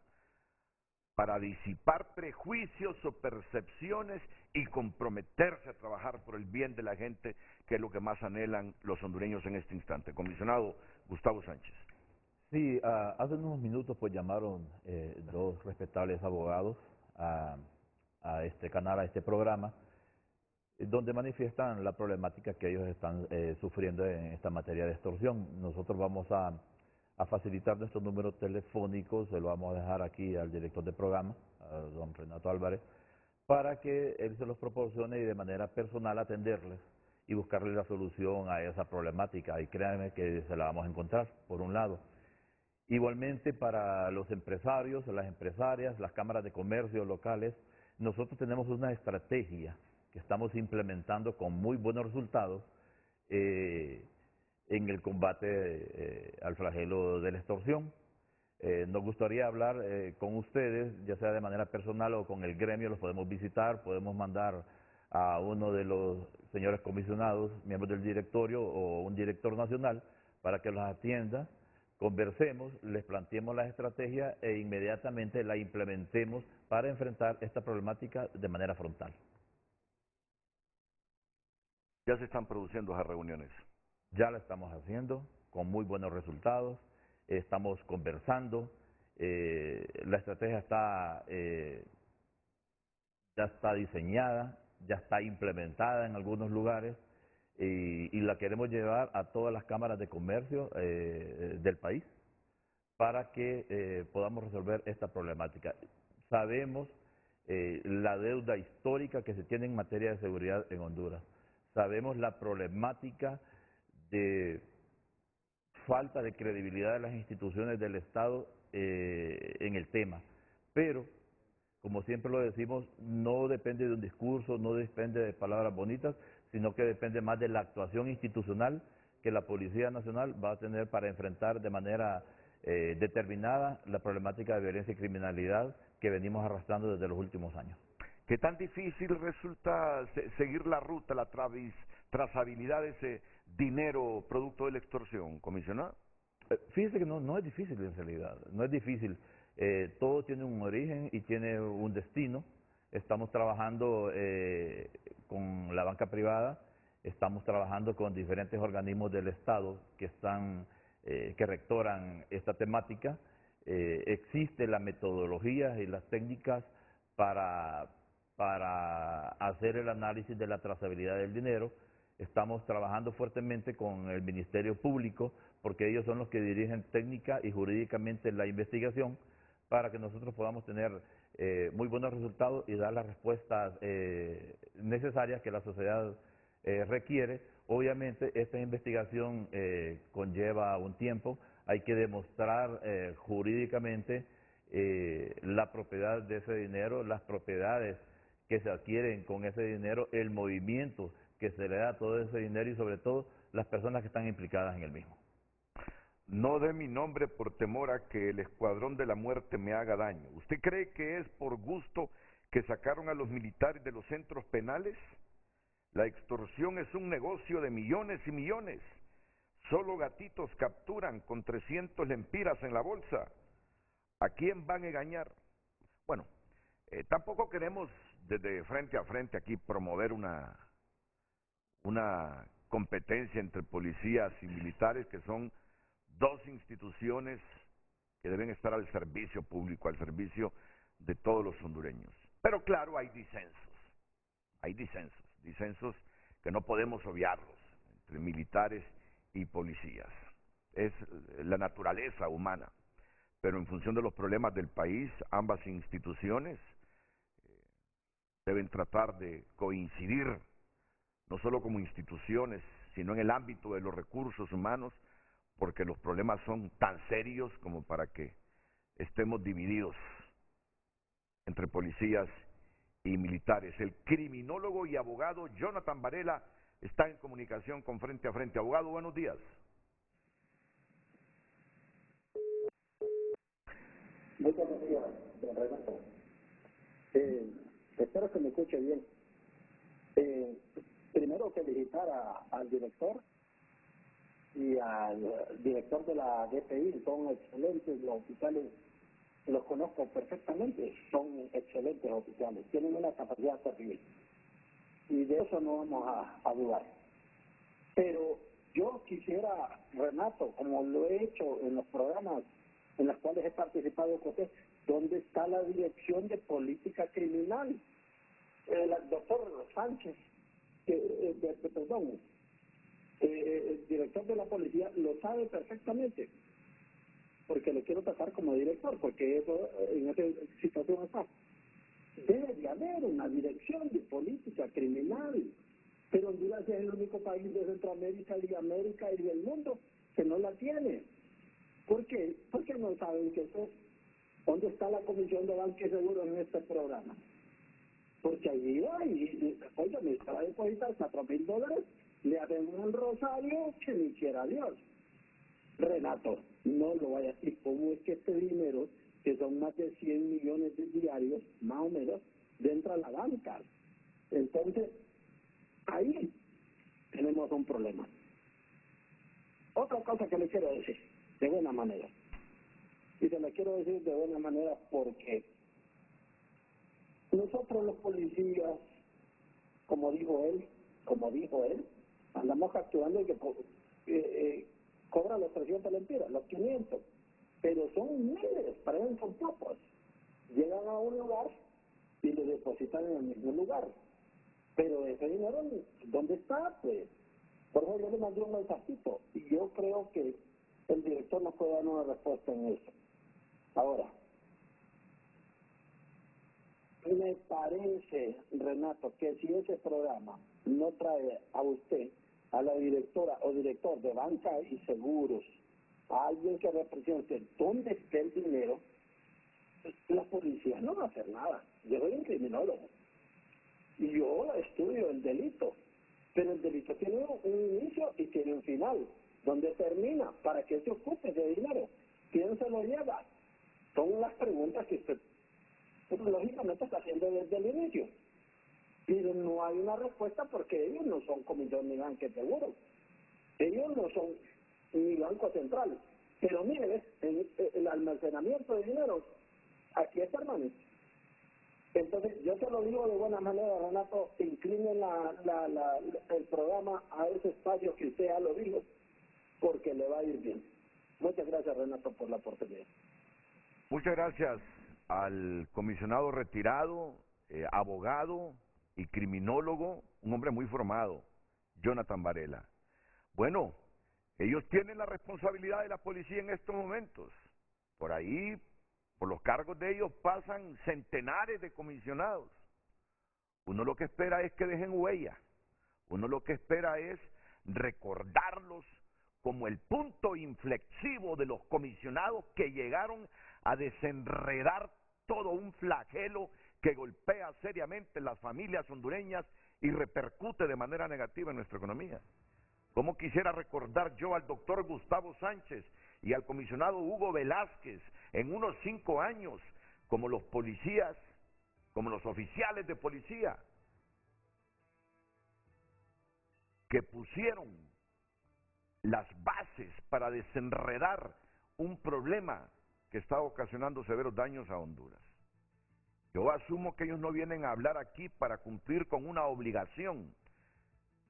disipar prejuicios o percepciones y comprometerse a trabajar por el bien de la gente, que es lo que más anhelan los hondureños en este instante. Comisionado Gustavo Sánchez. Sí, hace unos minutos pues llamaron dos respetables abogados a este canal, a este programa, donde manifiestan la problemática que ellos están sufriendo en esta materia de extorsión. Nosotros vamos a facilitar nuestro número telefónico, se lo vamos a dejar aquí al director de programa, a don Renato Álvarez, para que él se los proporcione y de manera personal atenderles y buscarle la solución a esa problemática. Y créanme que se la vamos a encontrar, por un lado. Igualmente para los empresarios, las empresarias, las cámaras de comercio locales, nosotros tenemos una estrategia que estamos implementando con muy buenos resultados en el combate al flagelo de la extorsión. Nos gustaría hablar con ustedes, ya sea de manera personal o con el gremio, los podemos visitar, podemos mandar a uno de los señores comisionados, miembros del directorio o un director nacional, para que los atienda, conversemos, les planteemos la estrategia e inmediatamente la implementemos para enfrentar esta problemática de manera frontal. Ya se están produciendo esas reuniones. Ya la estamos haciendo con muy buenos resultados, estamos conversando, la estrategia ya está diseñada, ya está implementada en algunos lugares y la queremos llevar a todas las cámaras de comercio del país para que podamos resolver esta problemática. Sabemos la deuda histórica que se tiene en materia de seguridad en Honduras. Sabemos la problemática de falta de credibilidad de las instituciones del Estado en el tema. Pero, como siempre lo decimos, no depende de un discurso, no depende de palabras bonitas, sino que depende más de la actuación institucional que la Policía Nacional va a tener para enfrentar de manera determinada la problemática de violencia y criminalidad que venimos arrastrando desde los últimos años. ¿Qué tan difícil resulta seguir la ruta, la trazabilidad de ese dinero producto de la extorsión, comisionado? Fíjese que no es difícil en realidad, no es difícil. Todo tiene un origen y tiene un destino. Estamos trabajando con la banca privada, estamos trabajando con diferentes organismos del Estado que rectoran esta temática. Existe la metodología y las técnicas para hacer el análisis de la trazabilidad del dinero. Estamos trabajando fuertemente con el Ministerio Público porque ellos son los que dirigen técnica y jurídicamente la investigación para que nosotros podamos tener muy buenos resultados y dar las respuestas necesarias que la sociedad requiere. Obviamente esta investigación conlleva un tiempo, hay que demostrar jurídicamente la propiedad de ese dinero, las propiedades que se adquieren con ese dinero, el movimiento que se le da a todo ese dinero y sobre todo las personas que están implicadas en el mismo. No dé mi nombre por temor a que el escuadrón de la muerte me haga daño. ¿Usted cree que es por gusto que sacaron a los militares de los centros penales? La extorsión es un negocio de millones y millones. Solo gatitos capturan con 300 lempiras en la bolsa. ¿A quién van a engañar? Bueno, tampoco queremos desde frente a frente aquí promover una competencia entre policías y militares, que son dos instituciones que deben estar al servicio público, al servicio de todos los hondureños. Pero claro, hay disensos que no podemos obviarlos entre militares y policías. Es la naturaleza humana, pero en función de los problemas del país, ambas instituciones deben tratar de coincidir, no solo como instituciones, sino en el ámbito de los recursos humanos, porque los problemas son tan serios como para que estemos divididos entre policías y militares. El criminólogo y abogado Jonathan Varela está en comunicación con Frente a Frente. Abogado, buenos días. Muy buenos días, don Renato. Espero que me escuche bien. Primero felicitar al director y al director de la DPI, son excelentes los oficiales, los conozco perfectamente, son excelentes oficiales, tienen una capacidad terrible. Y de eso no vamos a dudar. Pero yo quisiera, Renato, como lo he hecho en los programas en los cuales he participado con usted, ¿dónde está la Dirección de Política Criminal? El doctor Sánchez, el director de la policía lo sabe perfectamente, porque le quiero tratar como director, porque eso en esa situación está. Debe de haber una dirección de política criminal, pero Honduras es el único país de Centroamérica y de América y del mundo que no la tiene. ¿Por qué? Porque no saben que eso. ¿Dónde está la Comisión de Banca y Seguros en este programa? Porque allí va y oiga, me estaba a depositar $4,000, le hacen un rosario que ni quiera Dios. Renato, no lo vaya a decir. ¿Cómo es que este dinero, que son más de 100 millones de diarios, más o menos, entra a la banca? Entonces, ahí tenemos un problema. Otra cosa que le quiero decir, de buena manera, y se la quiero decir de buena manera porque nosotros los policías, como dijo él, andamos actuando y que cobra los 300 lempiras, los 500, pero son miles, para ellos son pocos. Llegan a un lugar y lo depositan en el mismo lugar. Pero ese dinero, ¿dónde está? Pues, por eso yo le mandé un mensajito y yo creo que el director nos puede dar una respuesta en eso. Ahora, me parece, Renato, que si ese programa no trae a usted, a la directora o director de banca y seguros, a alguien que represente dónde esté el dinero, la policía no va a hacer nada. Yo soy un criminólogo y yo estudio el delito, pero el delito tiene un inicio y tiene un final. ¿Dónde termina? ¿Para qué se ocupe ese dinero? ¿Quién se lo lleva? Son las preguntas que usted lógicamente está haciendo desde el inicio. Pero no hay una respuesta porque ellos no son comisión ni banca de seguros. Ellos no son ni banco central. Pero mire, el almacenamiento de dinero aquí es permanente. Entonces, yo te lo digo de buena manera, Renato, incline el programa a ese espacio que usted ya lo dijo, porque le va a ir bien. Muchas gracias, Renato, por la oportunidad. Muchas gracias al comisionado retirado, abogado y criminólogo, un hombre muy formado, Jonathan Varela. Bueno, ellos tienen la responsabilidad de la policía en estos momentos. Por ahí, por los cargos de ellos pasan centenares de comisionados. Uno lo que espera es que dejen huella. Uno lo que espera es recordarlos como el punto inflexivo de los comisionados que llegaron a desenredar todo un flagelo que golpea seriamente las familias hondureñas y repercute de manera negativa en nuestra economía. ¿Cómo quisiera recordar yo al doctor Gustavo Sánchez y al comisionado Hugo Velázquez en unos 5 años como los policías, como los oficiales de policía que pusieron las bases para desenredar un problema que está ocasionando severos daños a Honduras? Yo asumo que ellos no vienen a hablar aquí para cumplir con una obligación,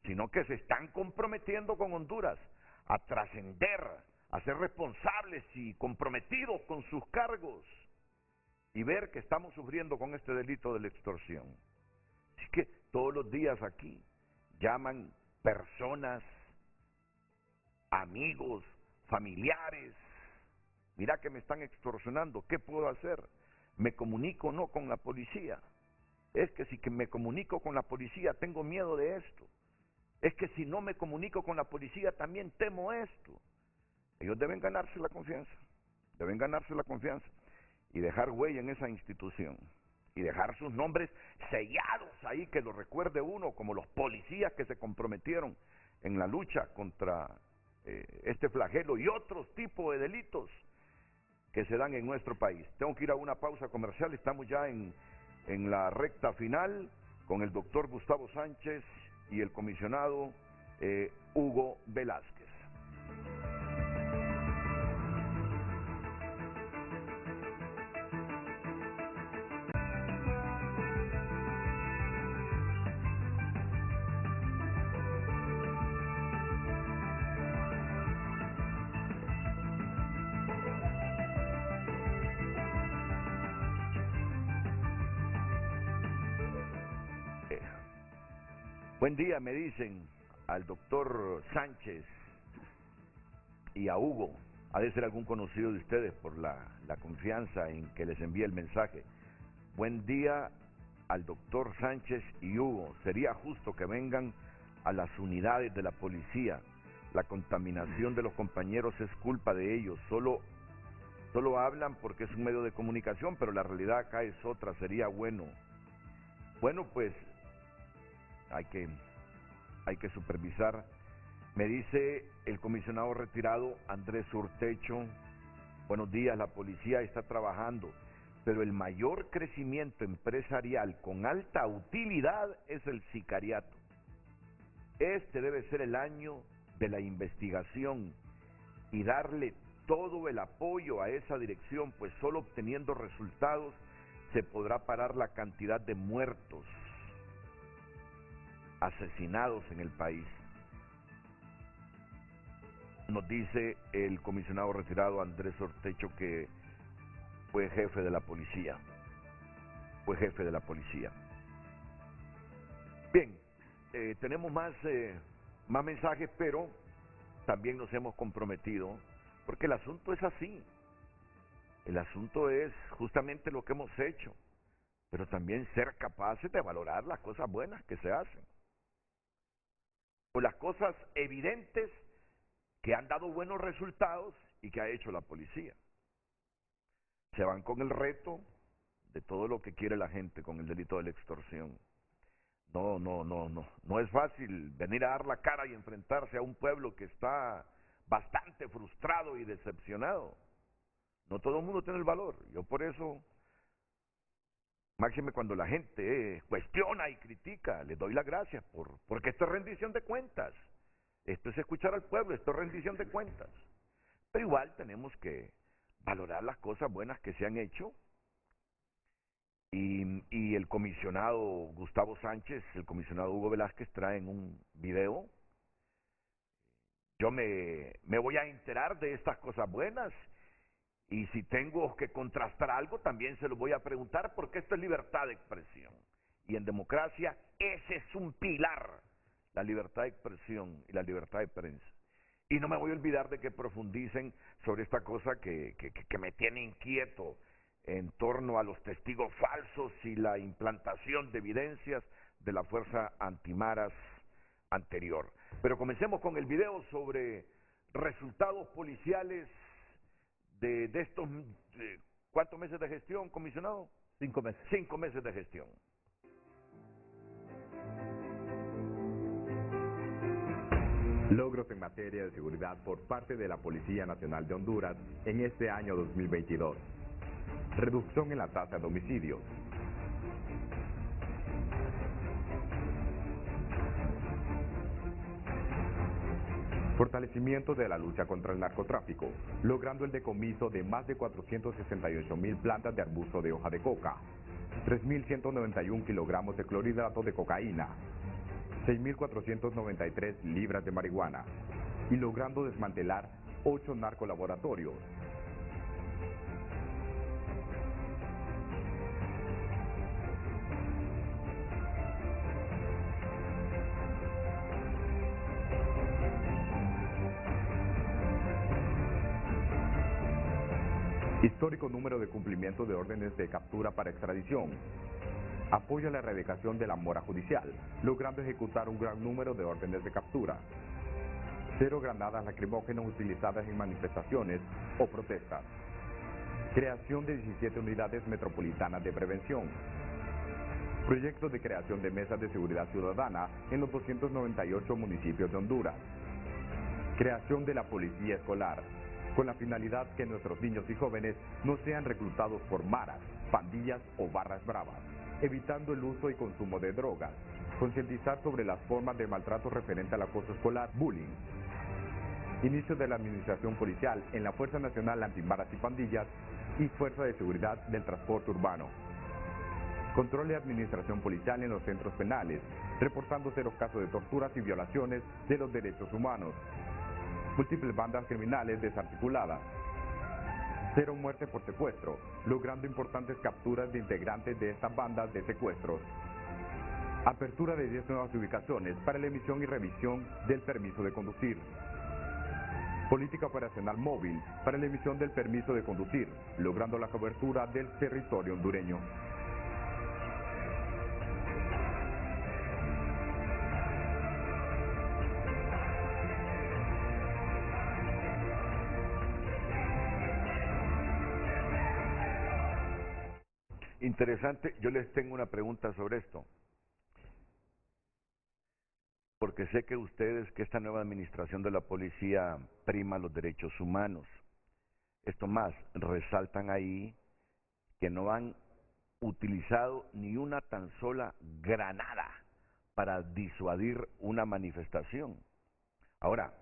sino que se están comprometiendo con Honduras a trascender, a ser responsables y comprometidos con sus cargos y ver que estamos sufriendo con este delito de la extorsión. Así que todos los días aquí llaman personas, amigos, familiares. Mira que me están extorsionando, ¿qué puedo hacer? ¿Me comunico o no con la policía? Es que si que me comunico con la policía tengo miedo de esto. Es que si no me comunico con la policía también temo esto. Ellos deben ganarse la confianza, y dejar huella en esa institución y dejar sus nombres sellados ahí, que lo recuerde uno como los policías que se comprometieron en la lucha contra este flagelo y otros tipos de delitos que se dan en nuestro país. Tengo que ir a una pausa comercial, estamos ya en la recta final con el doctor Gustavo Sánchez y el comisionado Hugo Velázquez. Buen día, me dicen al doctor Sánchez y a Hugo. Ha de ser algún conocido de ustedes por la confianza en que les envíe el mensaje. Buen día al doctor Sánchez y Hugo. Sería justo que vengan a las unidades de la policía. La contaminación de los compañeros es culpa de ellos. Solo hablan porque es un medio de comunicación, pero la realidad acá es otra. Sería bueno. Bueno, pues hay que supervisar. Me dice el comisionado retirado Andrés Urtecho: buenos días, la policía está trabajando, pero el mayor crecimiento empresarial con alta utilidad es el sicariato. Este debe ser el año de la investigación y darle todo el apoyo a esa dirección, pues solo obteniendo resultados se podrá parar la cantidad de muertos, asesinados en el país. Nos dice el comisionado retirado Andrés Ortecho, que fue jefe de la policía. Bien, tenemos más mensajes, pero también nos hemos comprometido, porque el asunto es así. El asunto es justamente lo que hemos hecho, pero también ser capaces de valorar las cosas buenas que se hacen, o las cosas evidentes que han dado buenos resultados y que ha hecho la policía. Se van con el reto de todo lo que quiere la gente con el delito de la extorsión. No es fácil venir a dar la cara y enfrentarse a un pueblo que está bastante frustrado y decepcionado. No todo el mundo tiene el valor. Yo por eso, máxime cuando la gente cuestiona y critica, les doy las gracias porque esto es rendición de cuentas. Esto es escuchar al pueblo, esto es rendición de cuentas. Pero igual tenemos que valorar las cosas buenas que se han hecho. Y el comisionado Gustavo Sánchez, el comisionado Hugo Velázquez traen un video. Yo me voy a enterar de estas cosas buenas, y si tengo que contrastar algo también se lo voy a preguntar, porque esto es libertad de expresión. Y en democracia ese es un pilar, la libertad de expresión y la libertad de prensa. Y no me voy a olvidar de que profundicen sobre esta cosa que me tiene inquieto en torno a los testigos falsos y la implantación de evidencias de la Fuerza Antimaras anterior. Pero comencemos con el video sobre resultados policiales de estos, ¿cuántos meses de gestión, comisionado? 5 meses. 5 meses de gestión. Logros en materia de seguridad por parte de la Policía Nacional de Honduras en este año 2022. Reducción en la tasa de homicidios. Fortalecimiento de la lucha contra el narcotráfico, logrando el decomiso de más de 468.000 plantas de arbusto de hoja de coca, 3.191 kilogramos de clorhidrato de cocaína, 6.493 libras de marihuana, y logrando desmantelar 8 narcolaboratorios. Histórico número de cumplimiento de órdenes de captura para extradición. Apoyo a la erradicación de la mora judicial, logrando ejecutar un gran número de órdenes de captura. 0 granadas lacrimógenas utilizadas en manifestaciones o protestas. Creación de 17 unidades metropolitanas de prevención. Proyecto de creación de mesas de seguridad ciudadana en los 298 municipios de Honduras. Creación de la policía escolar, con la finalidad que nuestros niños y jóvenes no sean reclutados por maras, pandillas o barras bravas, evitando el uso y consumo de drogas, concientizar sobre las formas de maltrato referente al acoso escolar, bullying. inicio de la administración policial en la Fuerza Nacional Antimaras y Pandillas y Fuerza de Seguridad del Transporte Urbano. Control y administración policial en los centros penales, reportando 0 casos de torturas y violaciones de los derechos humanos. Múltiples bandas criminales desarticuladas. 0 muertes por secuestro, logrando importantes capturas de integrantes de estas bandas de secuestros. Apertura de 10 nuevas ubicaciones para la emisión y revisión del permiso de conducir. Política operacional móvil para la emisión del permiso de conducir, logrando la cobertura del territorio hondureño. Interesante, yo les tengo una pregunta sobre esto, porque sé que ustedes, que esta nueva administración de la policía prima los derechos humanos. Esto más, resaltan ahí que no han utilizado ni una tan sola granada para disuadir una manifestación. Ahora,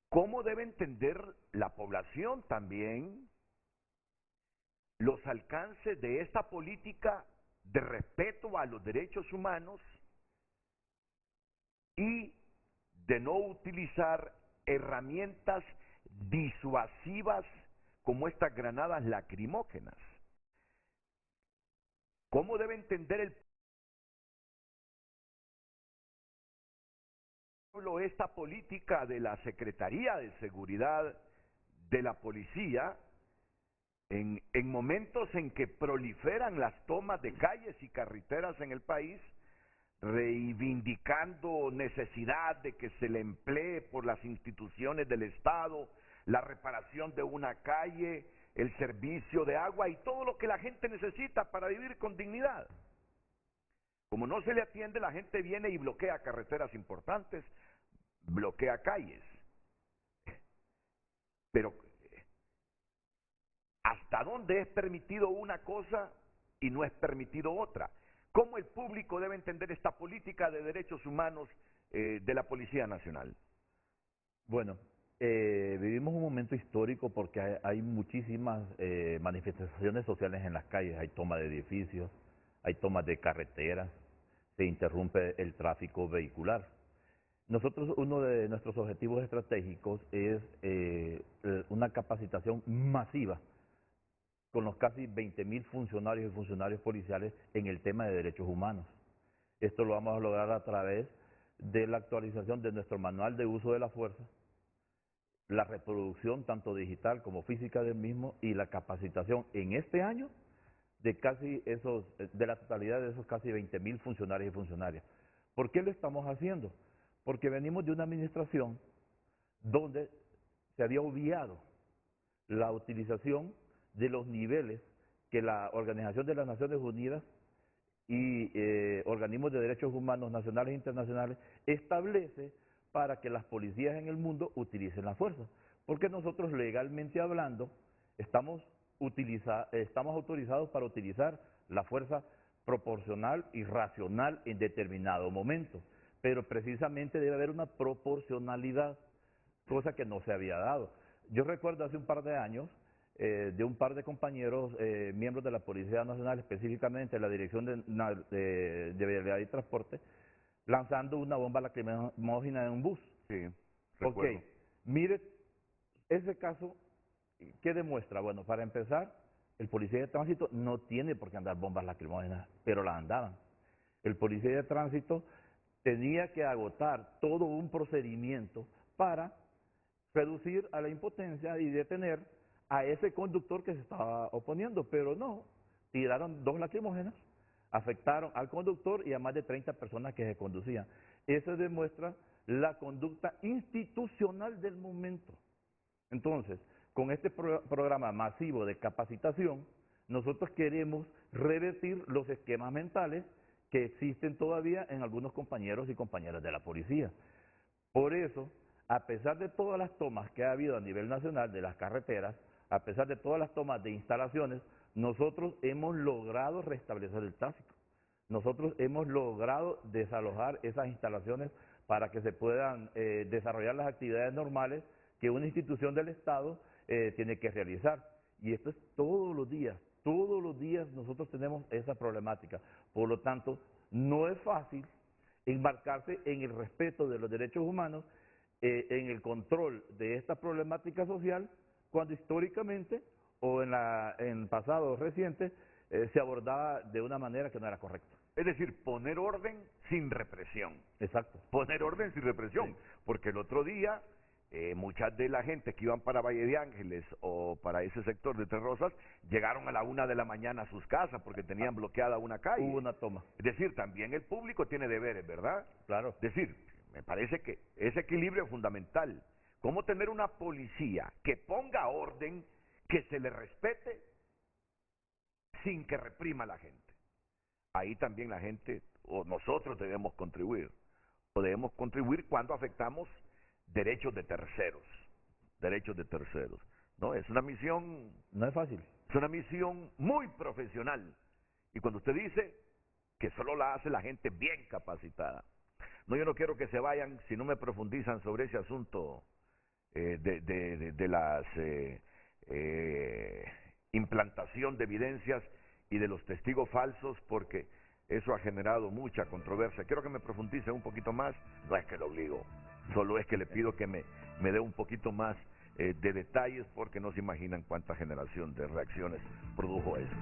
¿cómo debe entender la población también los alcances de esta política de respeto a los derechos humanos y de no utilizar herramientas disuasivas como estas granadas lacrimógenas? ¿Cómo debe entender el pueblo esta política de la Secretaría de Seguridad de la Policía en momentos en que proliferan las tomas de calles y carreteras en el país, reivindicando necesidad de que se le emplee por las instituciones del Estado la reparación de una calle, el servicio de agua y todo lo que la gente necesita para vivir con dignidad? Como no se le atiende, la gente viene y bloquea carreteras importantes, bloquea calles. Pero ¿hasta dónde es permitido una cosa y no es permitido otra? ¿Cómo el público debe entender esta política de derechos humanos de la Policía Nacional? Bueno, vivimos un momento histórico porque hay muchísimas manifestaciones sociales en las calles. Hay toma de edificios, hay tomas de carreteras, se interrumpe el tráfico vehicular. Nosotros, uno de nuestros objetivos estratégicos es una capacitación masiva con los casi 20.000 funcionarios y funcionarios policiales en el tema de derechos humanos. Esto lo vamos a lograr a través de la actualización de nuestro manual de uso de la fuerza, la reproducción tanto digital como física del mismo y la capacitación en este año de la totalidad de esos casi 20.000 funcionarios y funcionarias. ¿Por qué lo estamos haciendo? Porque venimos de una administración donde se había obviado la utilización de los niveles que la Organización de las Naciones Unidas y organismos de derechos humanos nacionales e internacionales establece para que las policías en el mundo utilicen la fuerza. Porque nosotros, legalmente hablando, estamos autorizados para utilizar la fuerza proporcional y racional en determinado momento. Pero precisamente debe haber una proporcionalidad, cosa que no se había dado. Yo recuerdo hace un par de años de un par de compañeros, miembros de la Policía Nacional, específicamente la Dirección de Vialidad y Transporte, lanzando una bomba lacrimógena en un bus. Sí, recuerdo. Ok, mire, ese caso, ¿qué demuestra? Bueno, para empezar, el policía de tránsito no tiene por qué andar bombas lacrimógenas, pero las andaban. El policía de tránsito tenía que agotar todo un procedimiento para reducir a la impotencia y detener a ese conductor que se estaba oponiendo, pero no, tiraron 2 lacrimógenas, afectaron al conductor y a más de 30 personas que se conducían. Eso demuestra la conducta institucional del momento. Entonces, con este programa masivo de capacitación, nosotros queremos revertir los esquemas mentales que existen todavía en algunos compañeros y compañeras de la policía. Por eso, a pesar de todas las tomas que ha habido a nivel nacional de las carreteras, a pesar de todas las tomas de instalaciones, nosotros hemos logrado restablecer el tráfico. Nosotros hemos logrado desalojar esas instalaciones para que se puedan desarrollar las actividades normales que una institución del Estado tiene que realizar. Y esto es todos los días nosotros tenemos esa problemática. Por lo tanto, no es fácil embarcarse en el respeto de los derechos humanos, en el control de esta problemática social, cuando históricamente o en pasados recientes se abordaba de una manera que no era correcta. Es decir, poner orden sin represión. Exacto. Poner orden sin represión. Sí. Porque el otro día, muchas de la gente que iban para Valle de Ángeles o para ese sector de Tres Rosas, llegaron a la 1 de la mañana a sus casas porque tenían bloqueada una calle. Hubo una toma. Es decir, también el público tiene deberes, ¿verdad? Claro. Es decir, me parece que ese equilibrio es fundamental. ¿Cómo tener una policía que ponga orden, que se le respete, sin que reprima a la gente? Ahí también la gente, o nosotros debemos contribuir. O debemos contribuir cuando afectamos derechos de terceros. Derechos de terceros. No, es una misión... No es fácil. Es una misión muy profesional. Y cuando usted dice que solo la hace la gente bien capacitada. No, yo no quiero que se vayan si no me profundizan sobre ese asunto de las implantación de evidencias y de los testigos falsos, porque eso ha generado mucha controversia. Quiero que me profundice un poquito más. No es que lo obligo, solo es que le pido que me dé un poquito más de detalles, porque no se imaginan cuánta generación de reacciones produjo eso.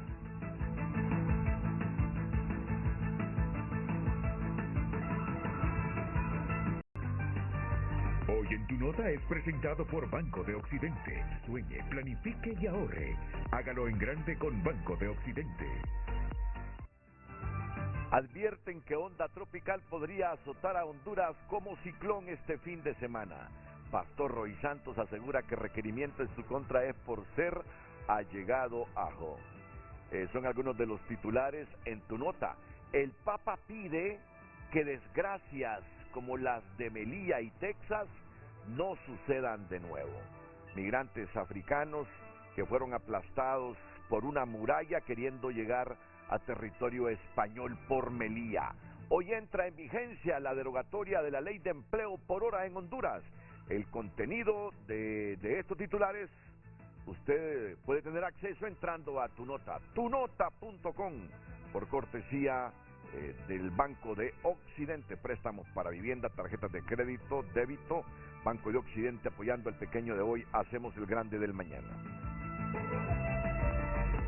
Hoy en Tu Nota es presentado por Banco de Occidente. Sueñe, planifique y ahorre. Hágalo en grande con Banco de Occidente. Advierten que onda tropical podría azotar a Honduras como ciclón este fin de semana. Pastor Roy Santos asegura que requerimiento en su contra es por ser allegado a Job. Son algunos de los titulares en Tu Nota. El Papa pide que desgracias como las de Melilla y Texas no sucedan de nuevo. Migrantes africanos que fueron aplastados por una muralla queriendo llegar a territorio español por Melilla. Hoy entra en vigencia la derogatoria de la ley de empleo por hora en Honduras. El contenido de estos titulares usted puede tener acceso entrando a Tu Nota, tunota.com, por cortesía del Banco de Occidente. Préstamos para vivienda, tarjetas de crédito, débito. Banco de Occidente apoyando al pequeño de hoy, hacemos el grande del mañana.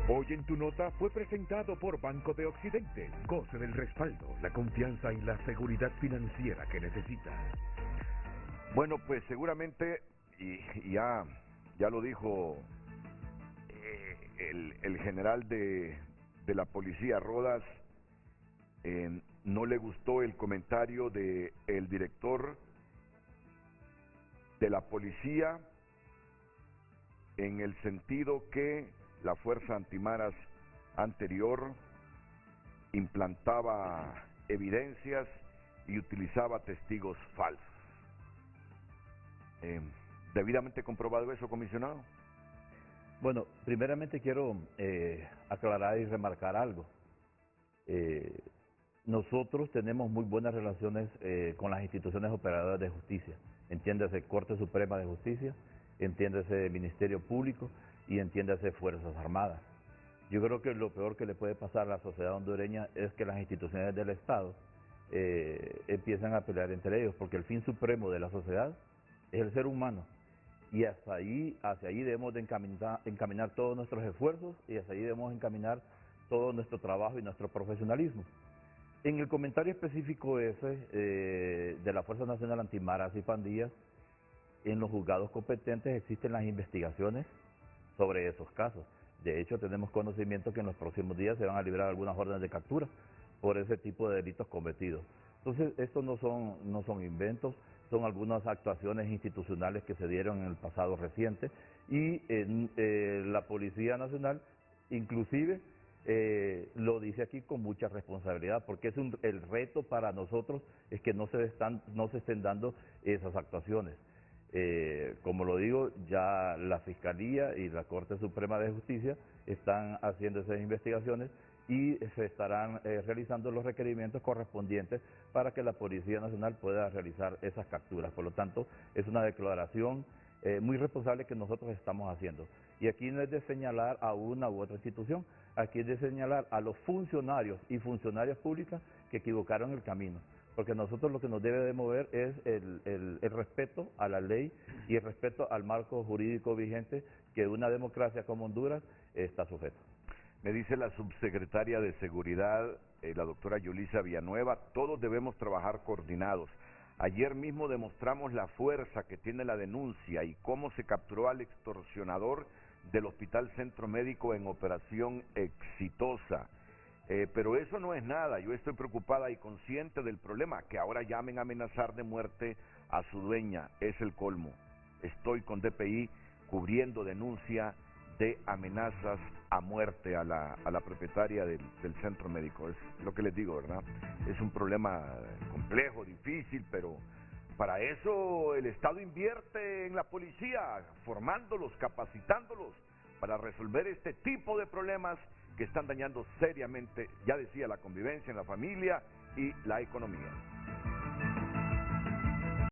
Hoy en Tu Nota fue presentado por Banco de Occidente. Goce del respaldo, la confianza y la seguridad financiera que necesita. Bueno, pues seguramente, y ya lo dijo el general de la policía, Rodas, no le gustó el comentario del director de la policía, en el sentido que la fuerza antimaras anterior implantaba evidencias y utilizaba testigos falsos. ¿Debidamente comprobado eso, comisionado? Bueno, primeramente quiero aclarar y remarcar algo. Nosotros tenemos muy buenas relaciones con las instituciones operadoras de justicia. Entiéndase Corte Suprema de Justicia, entiéndase Ministerio Público y entiéndase Fuerzas Armadas. Yo creo que lo peor que le puede pasar a la sociedad hondureña es que las instituciones del Estado empiezan a pelear entre ellos, porque el fin supremo de la sociedad es el ser humano. Y hacia ahí debemos de encaminar todos nuestros esfuerzos, y hacia ahí debemos encaminar todo nuestro trabajo y nuestro profesionalismo. En el comentario específico ese de la Fuerza Nacional Antimaras y Pandillas, en los juzgados competentes existen las investigaciones sobre esos casos. De hecho, tenemos conocimiento que en los próximos días se van a librar algunas órdenes de captura por ese tipo de delitos cometidos. Entonces, estos no son inventos, son algunas actuaciones institucionales que se dieron en el pasado reciente, y la Policía Nacional inclusive lo dice aquí con mucha responsabilidad, porque el reto para nosotros es que no se estén dando esas actuaciones. Como lo digo, ya la Fiscalía y la Corte Suprema de Justicia están haciendo esas investigaciones, y se estarán realizando los requerimientos correspondientes para que la Policía Nacional pueda realizar esas capturas. Por lo tanto, es una declaración muy responsable que nosotros estamos haciendo. Y aquí no es de señalar a una u otra institución, aquí es de señalar a los funcionarios y funcionarias públicas que equivocaron el camino. Porque nosotros lo que nos debe de mover es el respeto a la ley y el respeto al marco jurídico vigente que una democracia como Honduras está sujeta. Me dice la subsecretaria de Seguridad, la doctora Yulisa Villanueva, todos debemos trabajar coordinados. Ayer mismo demostramos la fuerza que tiene la denuncia y cómo se capturó al extorsionador del Hospital Centro Médico en operación exitosa. Pero eso no es nada, yo estoy preocupada y consciente del problema, que ahora llamen a amenazar de muerte a su dueña, es el colmo. Estoy con DPI cubriendo denuncia de amenazas a muerte a la propietaria del centro médico, es lo que les digo, ¿verdad? Es un problema complejo, difícil, pero para eso el Estado invierte en la policía, formándolos, capacitándolos, para resolver este tipo de problemas que están dañando seriamente, ya decía, la convivencia en la familia y la economía.